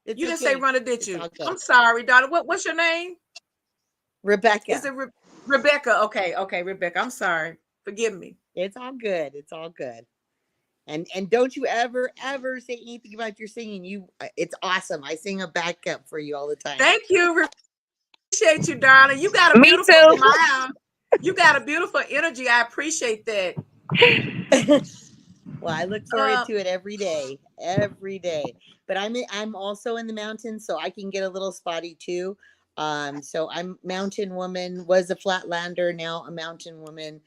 It's You didn't say okay. Rhonda, did It's you? all good. I'm sorry, daughter. What's your name? Is Rebecca. it Rebecca? Okay, Rebecca. I'm sorry. Forgive me. It's all good. It's all good. And don't you ever say anything about your singing. It's awesome. I sing a backup for you all the time. Thank you. Appreciate you, darling. You got a Me beautiful too. smile. You got a beautiful energy. I appreciate that. Well, I look forward Uh, to it every day, every day. But I'm also in the mountains, so I can get a little spotty too. So I'm mountain woman, was a flatlander, now a mountain woman.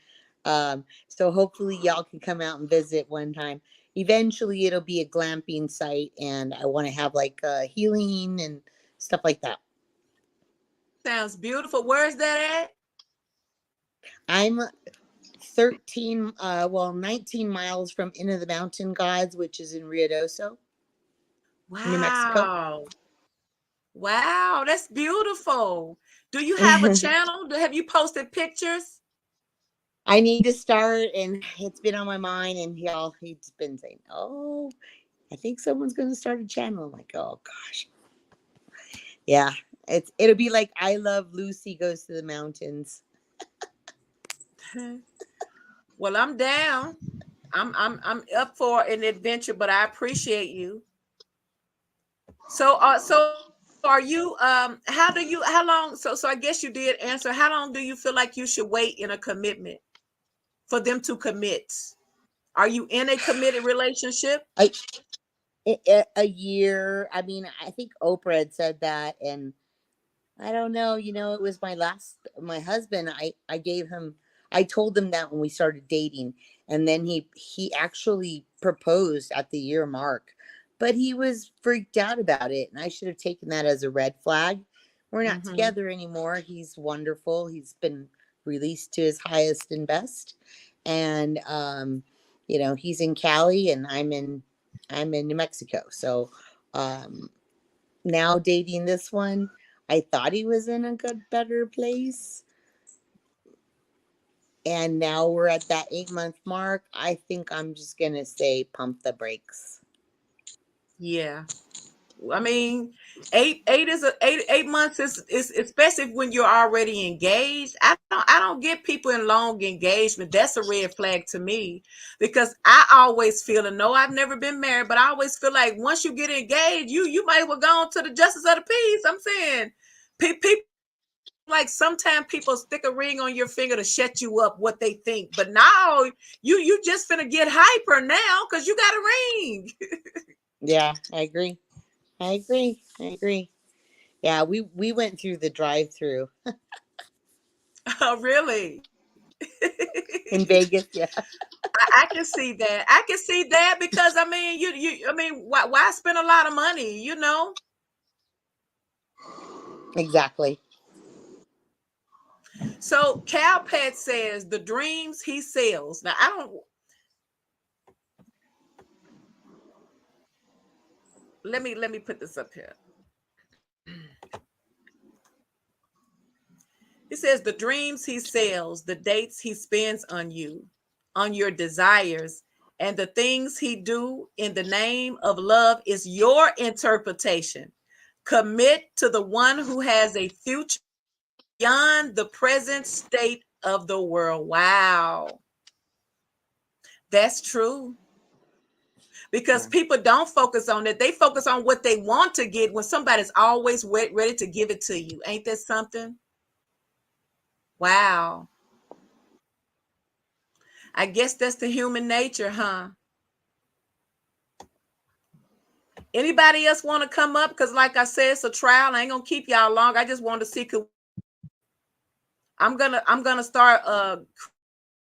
So hopefully y'all can come out and visit one time. Eventually, it'll be a glamping site, and I want to have like healing and stuff like that. sounds beautiful. Where is that at? I'm 13, 19 miles from Into the Mountain Gods, which is in Ruidoso, New Mexico. Wow. Wow, that's beautiful. Do you have a channel? Have you posted pictures? I need to start, and it's been on my mind. And he's been saying, "Oh, I think someone's going to start a channel." I'm like, "Oh gosh, yeah." It'll be like I Love Lucy Goes to the Mountains. Well, I'm down. I'm up for an adventure, but I appreciate you. So are you how long so I guess you did answer. How long do you feel like you should wait in a commitment for them to commit? Are you in a committed relationship? A year. I mean, I think Oprah had said that, and I don't know. It was my husband. I told him that when we started dating, and then he actually proposed at the year mark, but he was freaked out about it, and I should have taken that as a red flag. We're not together anymore. He's wonderful. He's been released to his highest and best, and he's in Cali, and I'm in New Mexico. So, now dating this one, I thought he was in a better place. And now we're at that 8-month mark. I think I'm just going to say pump the brakes. Yeah. I mean, 8 months is especially when you're already engaged. I don't get people in long engagement. That's a red flag to me, because I always feel, and no, I've never been married, but I always feel like once you get engaged, you might as well go on to the justice of the peace. I'm saying, people, like, sometimes people stick a ring on your finger to shut you up what they think, but now you just finna get hyper now because you got a ring. Yeah, I agree. Yeah, we went through the drive-through Oh, really? in Vegas. Yeah, I can see that. I can see that because I mean, I mean, why spend a lot of money? exactly. So Cal Pet says the dreams he sells. Now I don't. Let me put this up here. He says the dreams he sells, the dates he spends on you, on your desires, and the things he do in the name of love is your interpretation. Commit to the one who has a future beyond the present state of the world. Wow. That's true. Because people don't focus on it. They focus on what they want to get when somebody's always ready to give it to you. Ain't that something? Wow. I guess that's the human nature, huh? Anybody else want to come up? Because like I said, it's a trial. I ain't gonna keep y'all long. I just want to see. I'm gonna start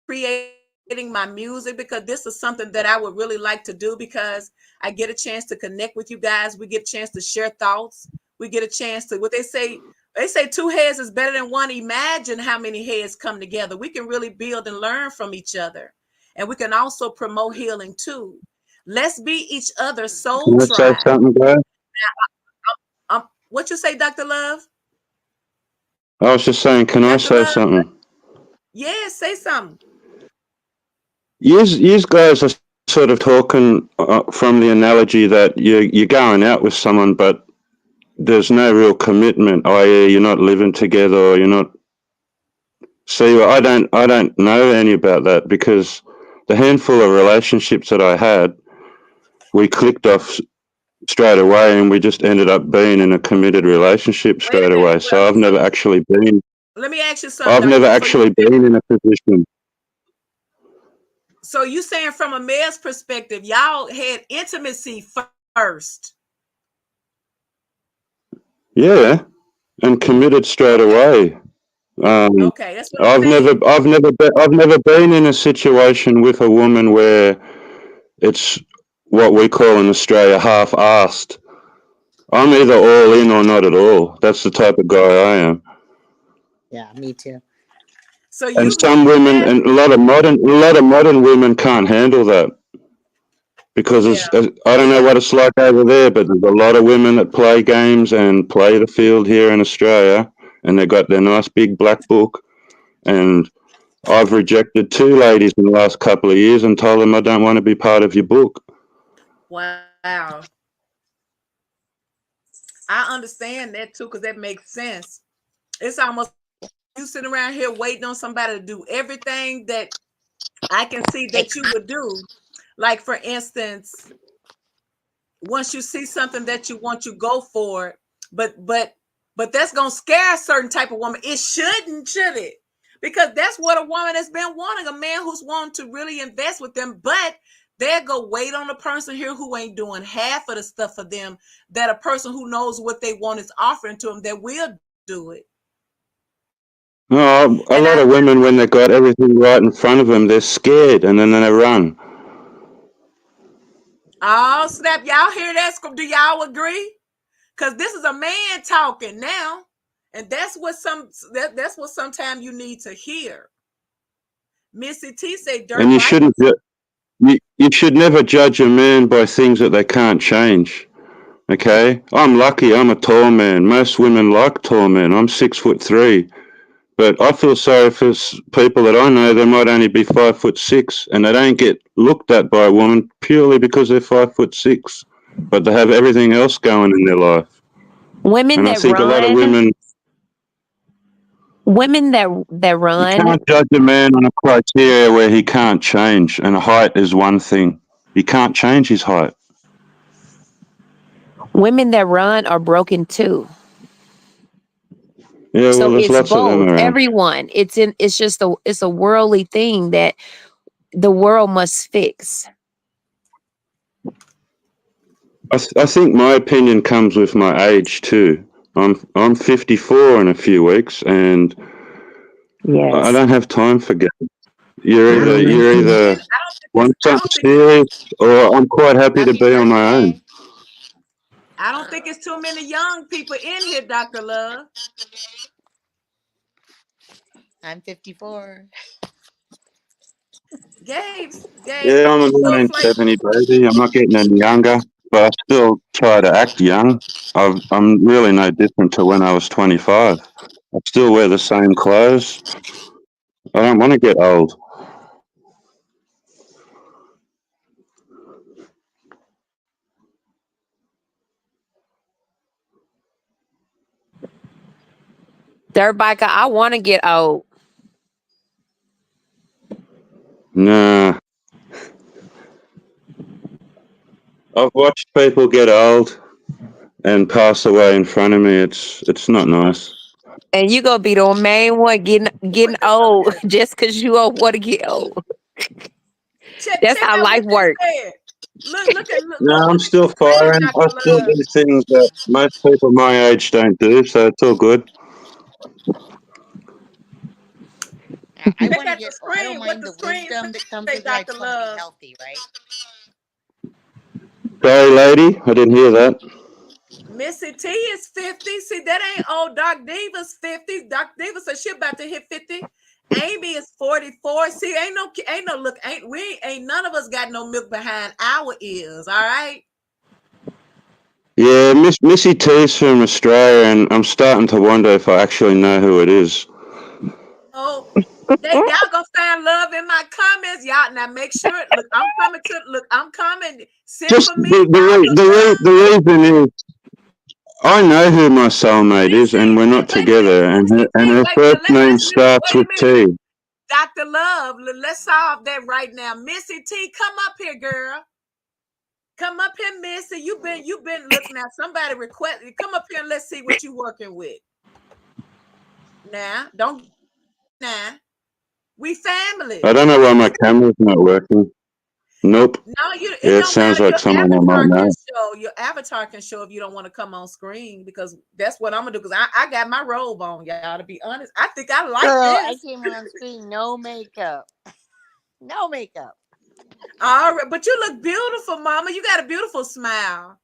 creating my music, because this is something that I would really like to do, because I get a chance to connect with you guys. We get a chance to share thoughts. We get a chance to, what they say two heads is better than one. Imagine how many heads come together. We can really build and learn from each other. And we can also promote healing too. Let's be each other's soul Can I say tribe. something, guys? What you say, Dr. Love? I was just saying, can I Dr. say Love? something? Yeah, say something. You guys are sort of talking from the analogy that you're going out with someone, but there's no real commitment, i.e., you're not living together, or you're not. See, well, I don't know any about that, because the handful of relationships that I had, we clicked off straight away, and we just ended up being in a committed relationship Wait a straight minute. away. Well, So I've never actually been. let me ask you something, I've never Dr. actually been in a position. So you saying from a male's perspective, y'all had intimacy first. Yeah, and committed straight Okay. away. Okay, that's what I'm saying. I've never been in a situation with a woman where it's what we call in Australia half-assed. I'm either all in or not at all. That's the type of guy I am. Yeah, me too. So And you've some women, never, and a lot of modern women can't handle that, because yeah. I don't know what it's like over there, but there's a lot of women that play games and play the field here in Australia, and they've got their nice big black book, and I've rejected 2 ladies in the last couple of years and told them I don't want to be part of your book. Wow. I understand that too, because that makes sense. It's almost you sitting around here waiting on somebody to do everything that I can see that you would do. Like, for instance, once you see something that you want, you go for it. But that's gonna scare a certain type of woman. It shouldn't, should it? Because that's what a woman has been wanting, a man who's wanting to really invest with them, but they'll go wait on a person here who ain't doing half of the stuff for them that a person who knows what they want is offering to them that will do it. No, a And lot I of women, when they've got everything right in front of them, they're scared and then they run. oh snap, y'all hear that? Do y'all agree? Because this is a man talking now, and that's what that's what sometimes you need to hear. Missy T say dirt And you bike. shouldn't. You should never judge a man by things that they can't change. Okay, I'm lucky. I'm a tall man. Most women like tall men. I'm 6'3", but I feel sorry for people that I know. They might only be 5'6", and they don't get looked at by a woman purely because they're 5'6", but they have everything else going in their life. Women And I that think a lot of run, women, that you run, can't judge a man on a criteria where he can't change, and height is one thing. He can't change his height. women that run are broken too. Yeah, well, So there's it's lots of them both. around. Everyone. It's a worldly thing that the world must fix. I think my opinion comes with my age too. I'm 54 in a few weeks, and I Yes. don't have time for games. You're Mhm. either And I don't think want I something don't think serious, or I'm quite happy to Happy be on my own. birthday. I don't think it's too many young people in here, Dr. Love. I'm 54. Gabe, Yeah, I'm a little flavor. 1970 baby. I'm not getting any younger, but I still try to act young. I'm really no different to when I was 25. I still wear the same clothes. I don't want to get old. Dirt biker, I want to get old. Nah, I've watched people get old and pass away in front of me. It's not nice. And you gonna be the main one getting What old they just because you don't want to get old. said. That's Check how out what life they works. said. No, Look I'm what still they saying, firing. I Dr. still Love. do things that most people my age don't do, so it's all good. I Check want to out the get, I don't screen. What mind the the screen wisdom that comes say, with it. I Dr. just want to be Love. healthy, right? Sorry, lady, I didn't hear that. Missy T is 50. See, that ain't old. Doc Diva's 50. Doc Diva said she about to hit 50. Amy is 44. See, ain't no look, ain't none of us got no milk behind our ears, all right? Yeah, Missy T's from Australia, and I'm starting to wonder if I actually know who it is. Oh, y'all gonna find love in my comments. Y'all now make sure. Look, I'm coming. Send Just for me all your the love. reason is I know who my soulmate is, and we're not Wait a minute. together. Missy And T, her wait a minute. first name starts Wait a with minute. T. Dr. Love, let's solve that right now. Missy T, come up here, girl. Come up here, Missy. You've been look now. Somebody request come up here and let's see what you working with. Now, don't now. We I family. don't know why my camera's not working. Nope. No, it Yeah, it don't matter. sounds like Your someone I might avatar can know. show. Your avatar can show if you don't want to come on screen because that's what I'm gonna do. Because I got my robe on, y'all. To be honest, I think I like Girl, I this. came on screen, no makeup. No makeup. All right, but you look beautiful, Mama. You got a beautiful smile.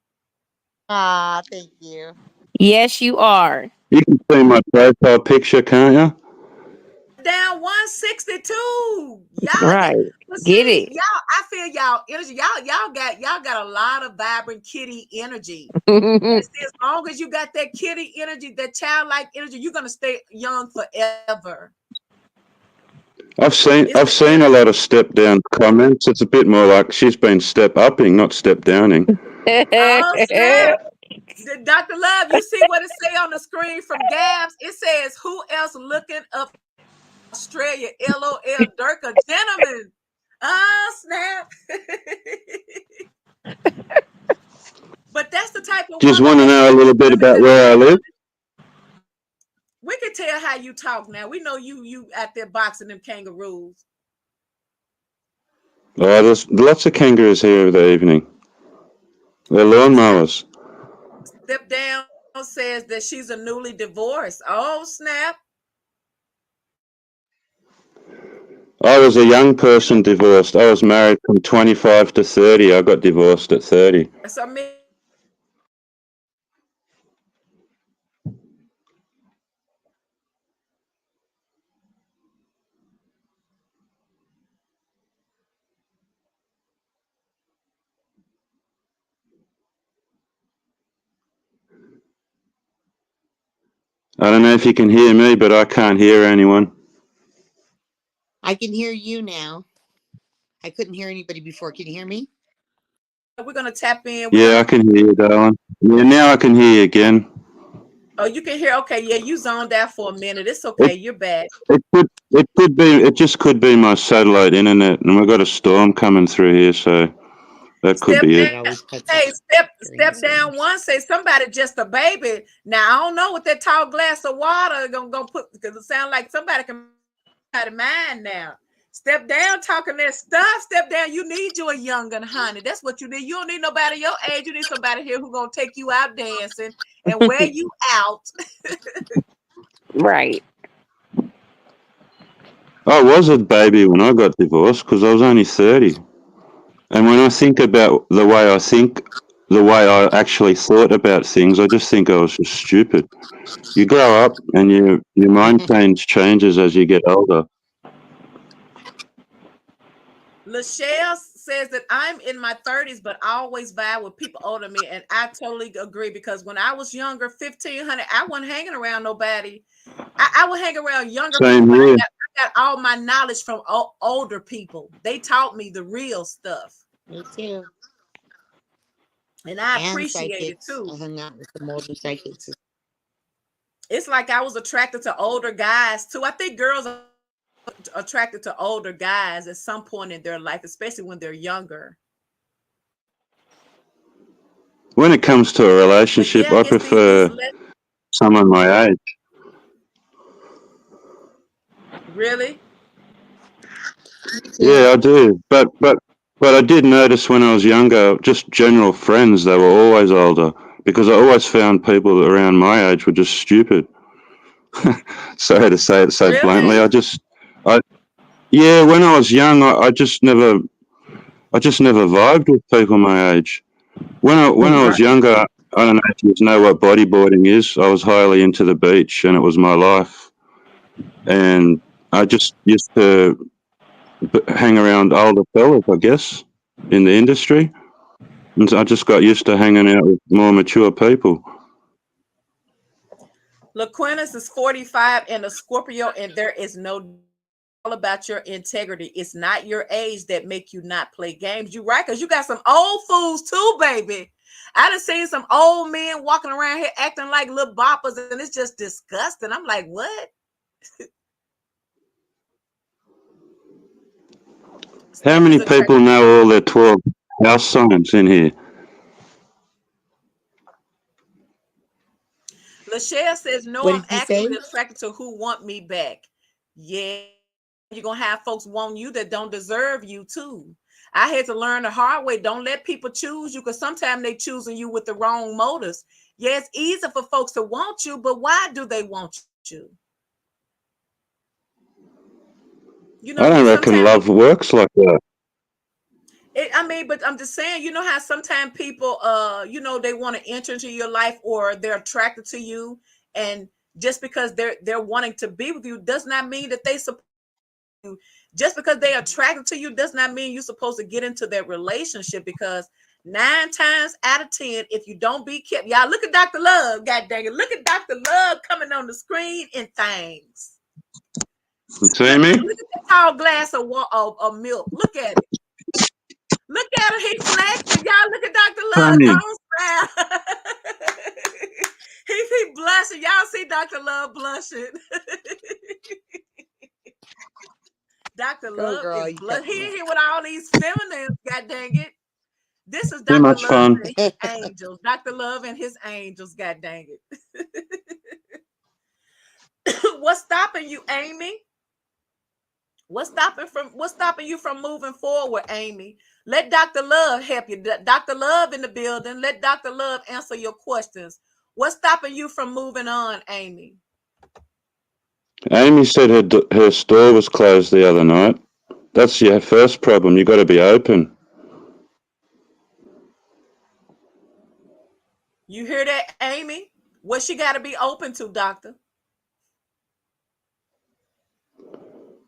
Ah, thank you. Yes, you are. You can see my profile picture, can't you? Down 162. Y'all get, Right. but Get see, it. y'all, I feel y'all energy. Y'all got a lot of vibrant kitty energy. And see, as long as you got that kitty energy, that childlike energy, you're gonna stay young forever. I've seen It's the a lot of step down comments. It's a bit more like she's been step upping, not step downing. Oh, snap. Dr. Love, you see what it say on the screen from Gabs? It says, who else looking up Australia? LOL, Dirk, a gentleman. Oh, snap. But that's the type of Just woman want to know a little bit women about that where I live. we can tell how you talk now. We know you out there boxing them kangaroos. Oh, there's lots of kangaroos here of the evening. They're lawnmowers. Step down says that she's a newly divorced. Oh, snap. I was a young person divorced. I was married from 25 to 30. I got divorced at 30. So I mean, I don't know if you can hear me, but I can't hear anyone. I can hear you now. I couldn't hear anybody before. Can you hear me? we're gonna tap in. Yeah, I can hear you, darling. Yeah, now I can hear you again. Oh, you can hear. Okay, yeah, you zoned out for a minute. It's It, okay. You're back. it could be. It just could be my satellite internet, and we've got a storm coming through here, so that could Step be down. it. It always cuts Hey, out during step the down. storms. One say somebody just a baby. Now I don't know what that tall glass of water gonna put, because it sounds like somebody can out of mind now. Step down talking that stuff. Step down. You need you a young'un, honey. That's what you need. You don't need nobody your age. You need somebody here who's gonna take you out dancing and wear you out. Right. I was a baby when I got divorced because I was only 30. And when I think about the way I actually thought about things, I just think I was just stupid. You grow up and your mind changes as you get older. Lachelle says that I'm in my 30s, but I always vibe with people older than me. And I totally agree, because when I was younger, 1500, I wasn't hanging around nobody. I would hang around younger Same people, but here. I got all my knowledge from older people. They taught me the real stuff. Me too. And I And appreciate it psychics. too. I hung out with some older psychics. It's like I was attracted to older guys too. I think girls are attracted to older guys at some point in their life, especially when they're younger. When it comes to a But relationship, yeah, I I guess these prefer someone my age. really. Yeah, I do. But I did notice when I was younger, just general friends, they were always older, because I always found people around my age were just stupid. Sorry to say it so bluntly. Really? Yeah, when I was young, I just never vibed with people my age. When I was younger, I don't know if you know what bodyboarding is. I was highly into the beach, and it was my life. And I just used to hang around older fellas, I guess, in the industry. And I just got used to hanging out with more mature people. LaQuintus is 45 and a Scorpio, and there is no all about your integrity. It's not your age that make you not play games. You right, because you got some old fools too, baby. I done seen some old men walking around here acting like little boppers, and it's just disgusting. I'm like, what? How Step many is a people know all their 12 house signs in here? Lachelle says, no, What I'm did you say? actively attracted to who want me back. Yeah, you're gonna have folks want you that don't deserve you too. I had to learn the hard way. Don't let people choose you, because sometimes they choosing you with the wrong motives. Yeah, it's easy for folks to want you, but why do they want you? You know, I don't reckon sometimes love works like that. but I'm just saying, you know how sometimes people, they want to enter into your life, or they're attracted to you, and just because they're wanting to be with you does not mean that they support you. Just because they're attracted to you does not mean you're supposed to get into that relationship, because 9 times out of 10, if you don't be kept, y'all look at Dr. Love, god dang it, look at Dr. Love coming on the screen and things. You see me? Look at that tall glass of milk. Look at it. Look at him. He flexing. Y'all look at Dr. Love. Funny. Don't smile. he blushing. Y'all see Dr. Love blushing. Dr. Go Love girl, is you blushing. got He here with all these feminines. God dang it. This is Too Dr. much Love fun. and his angels. Dr. Love and his angels. God dang it. What's stopping you, Amy? What's stopping you from moving forward, Amy? Let Dr. Love help you. Dr. Love in the building. Let Dr. Love answer your questions. What's stopping you from moving on, Amy? Amy said her store was closed the other night. That's your first problem. You got to be open. You hear that, Amy? What she got to be open to, doctor?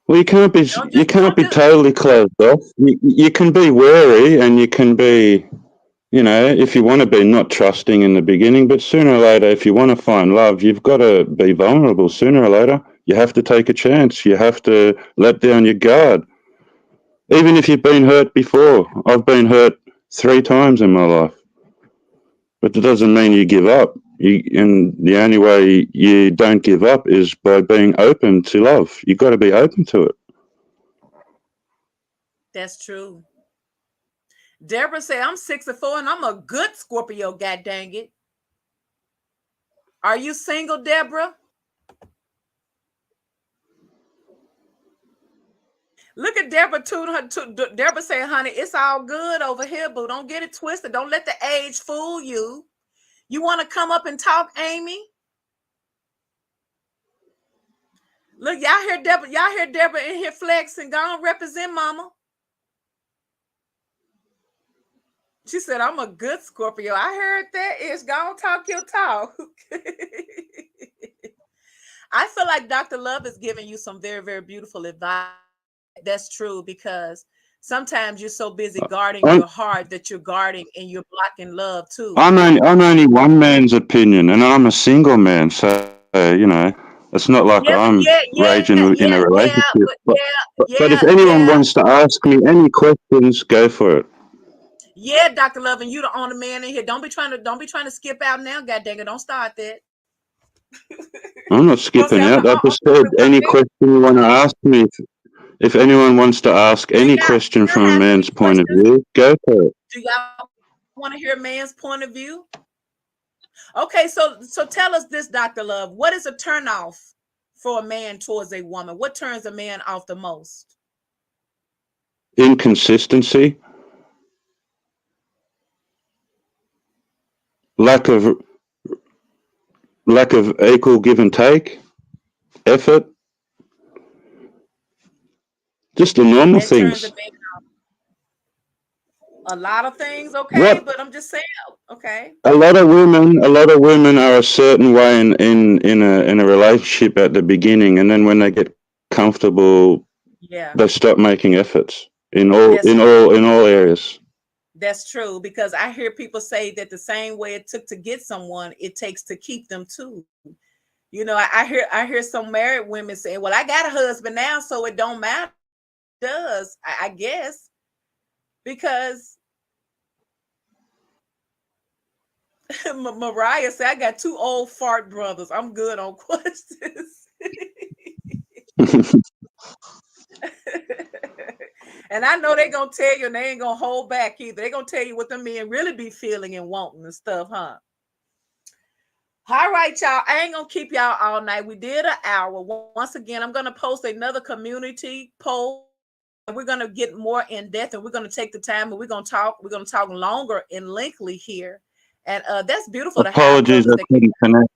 Well, you can't be totally closed off. You can be wary, and you can be, if you want to be not trusting in the beginning, but sooner or later, if you want to find love, you've got to be vulnerable. Sooner or later, you have to take a chance. You have to let down your guard. Even if you've been hurt before. I've been hurt 3 times in my life. But that doesn't mean you give up. And the only way you don't give up is by being open to love. You've got to be open to it. That's true. Deborah said, I'm 64 and I'm a good Scorpio, god dang it. Are you single, Deborah? Look at Deborah Deborah saying, honey, it's all good over here, boo. Don't get it twisted. Don't let the age fool you. You want to come up and talk, Amy? Look, y'all hear Deborah in here flexing. Go on, represent mama. She said, I'm a good Scorpio. I heard that. It's gonna talk your talk. I feel like Dr. Love is giving you some very, very beautiful advice. That's true, because sometimes you're so busy guarding your heart that you're guarding and you're blocking love too. I'm only one man's opinion, and I'm a single man, so it's not like I'm raging in a relationship. But if anyone wants to ask me any questions, go for it. Yeah, Dr. Love, and you the only man in here. Don't be trying to skip out now, god dang it. Don't start that. I'm not skipping out. I just said any question you want to ask me. If anyone wants to ask any question from a man's point of view, go for it. Do y'all want to hear a man's point of view? Okay, so tell us this, Dr. Love. What is a turnoff for a man towards a woman? What turns a man off the most? Inconsistency. Lack of equal give and take, effort, just the normal things. A lot of things, okay, but I'm just saying, okay. A lot of women are a certain way in a relationship at the beginning, and then when they get comfortable, they stop making efforts in all areas. That's true, because I hear people say that the same way it took to get someone, it takes to keep them too. I hear some married women say, well, I got a husband now, so it don't matter. It does, I guess, because Mariah said, I got 2 old fart brothers. I'm good on questions. And I know they're going to tell you, and they ain't going to hold back either. They're going to tell you what the men really be feeling and wanting and stuff, huh? All right, y'all. I ain't going to keep y'all all night. We did an hour. Once again, I'm going to post another community poll. We're going to get more in depth, and we're going to take the time, and we're going to talk longer and lengthy here. And that's beautiful. Apologies, I couldn't connect.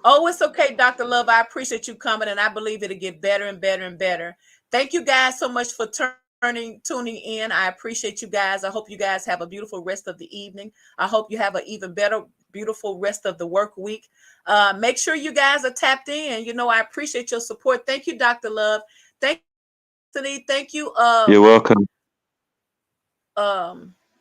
Oh, it's okay, Dr. Love. I appreciate you coming, and I believe it'll get better and better and better. Thank you guys so much for tuning in. I appreciate you guys. I hope you guys have a beautiful rest of the evening. I hope you have an even better, beautiful rest of the work week. Make sure you guys are tapped in. I appreciate your support. Thank you, Dr. Love. Thank you, Anthony. Thank you. You're welcome.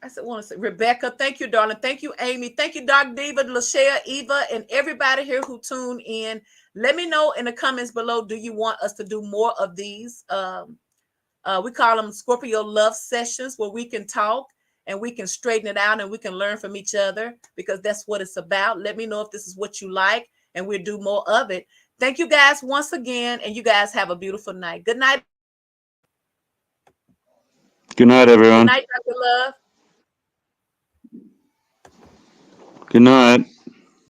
I said, want to say Rebecca. Thank you, darling. Thank you, Amy. Thank you, Doc Diva, Lashea, Eva, and everybody here who tuned in. Let me know in the comments below. Do you want us to do more of these? We call them Scorpio love sessions, where we can talk and we can straighten it out and we can learn from each other, because that's what it's about. Let me know if this is what you like, and we'll do more of it. Thank you guys once again, and you guys have a beautiful night. Good night. Good night, Good everyone. night, Dr. Love. Good night.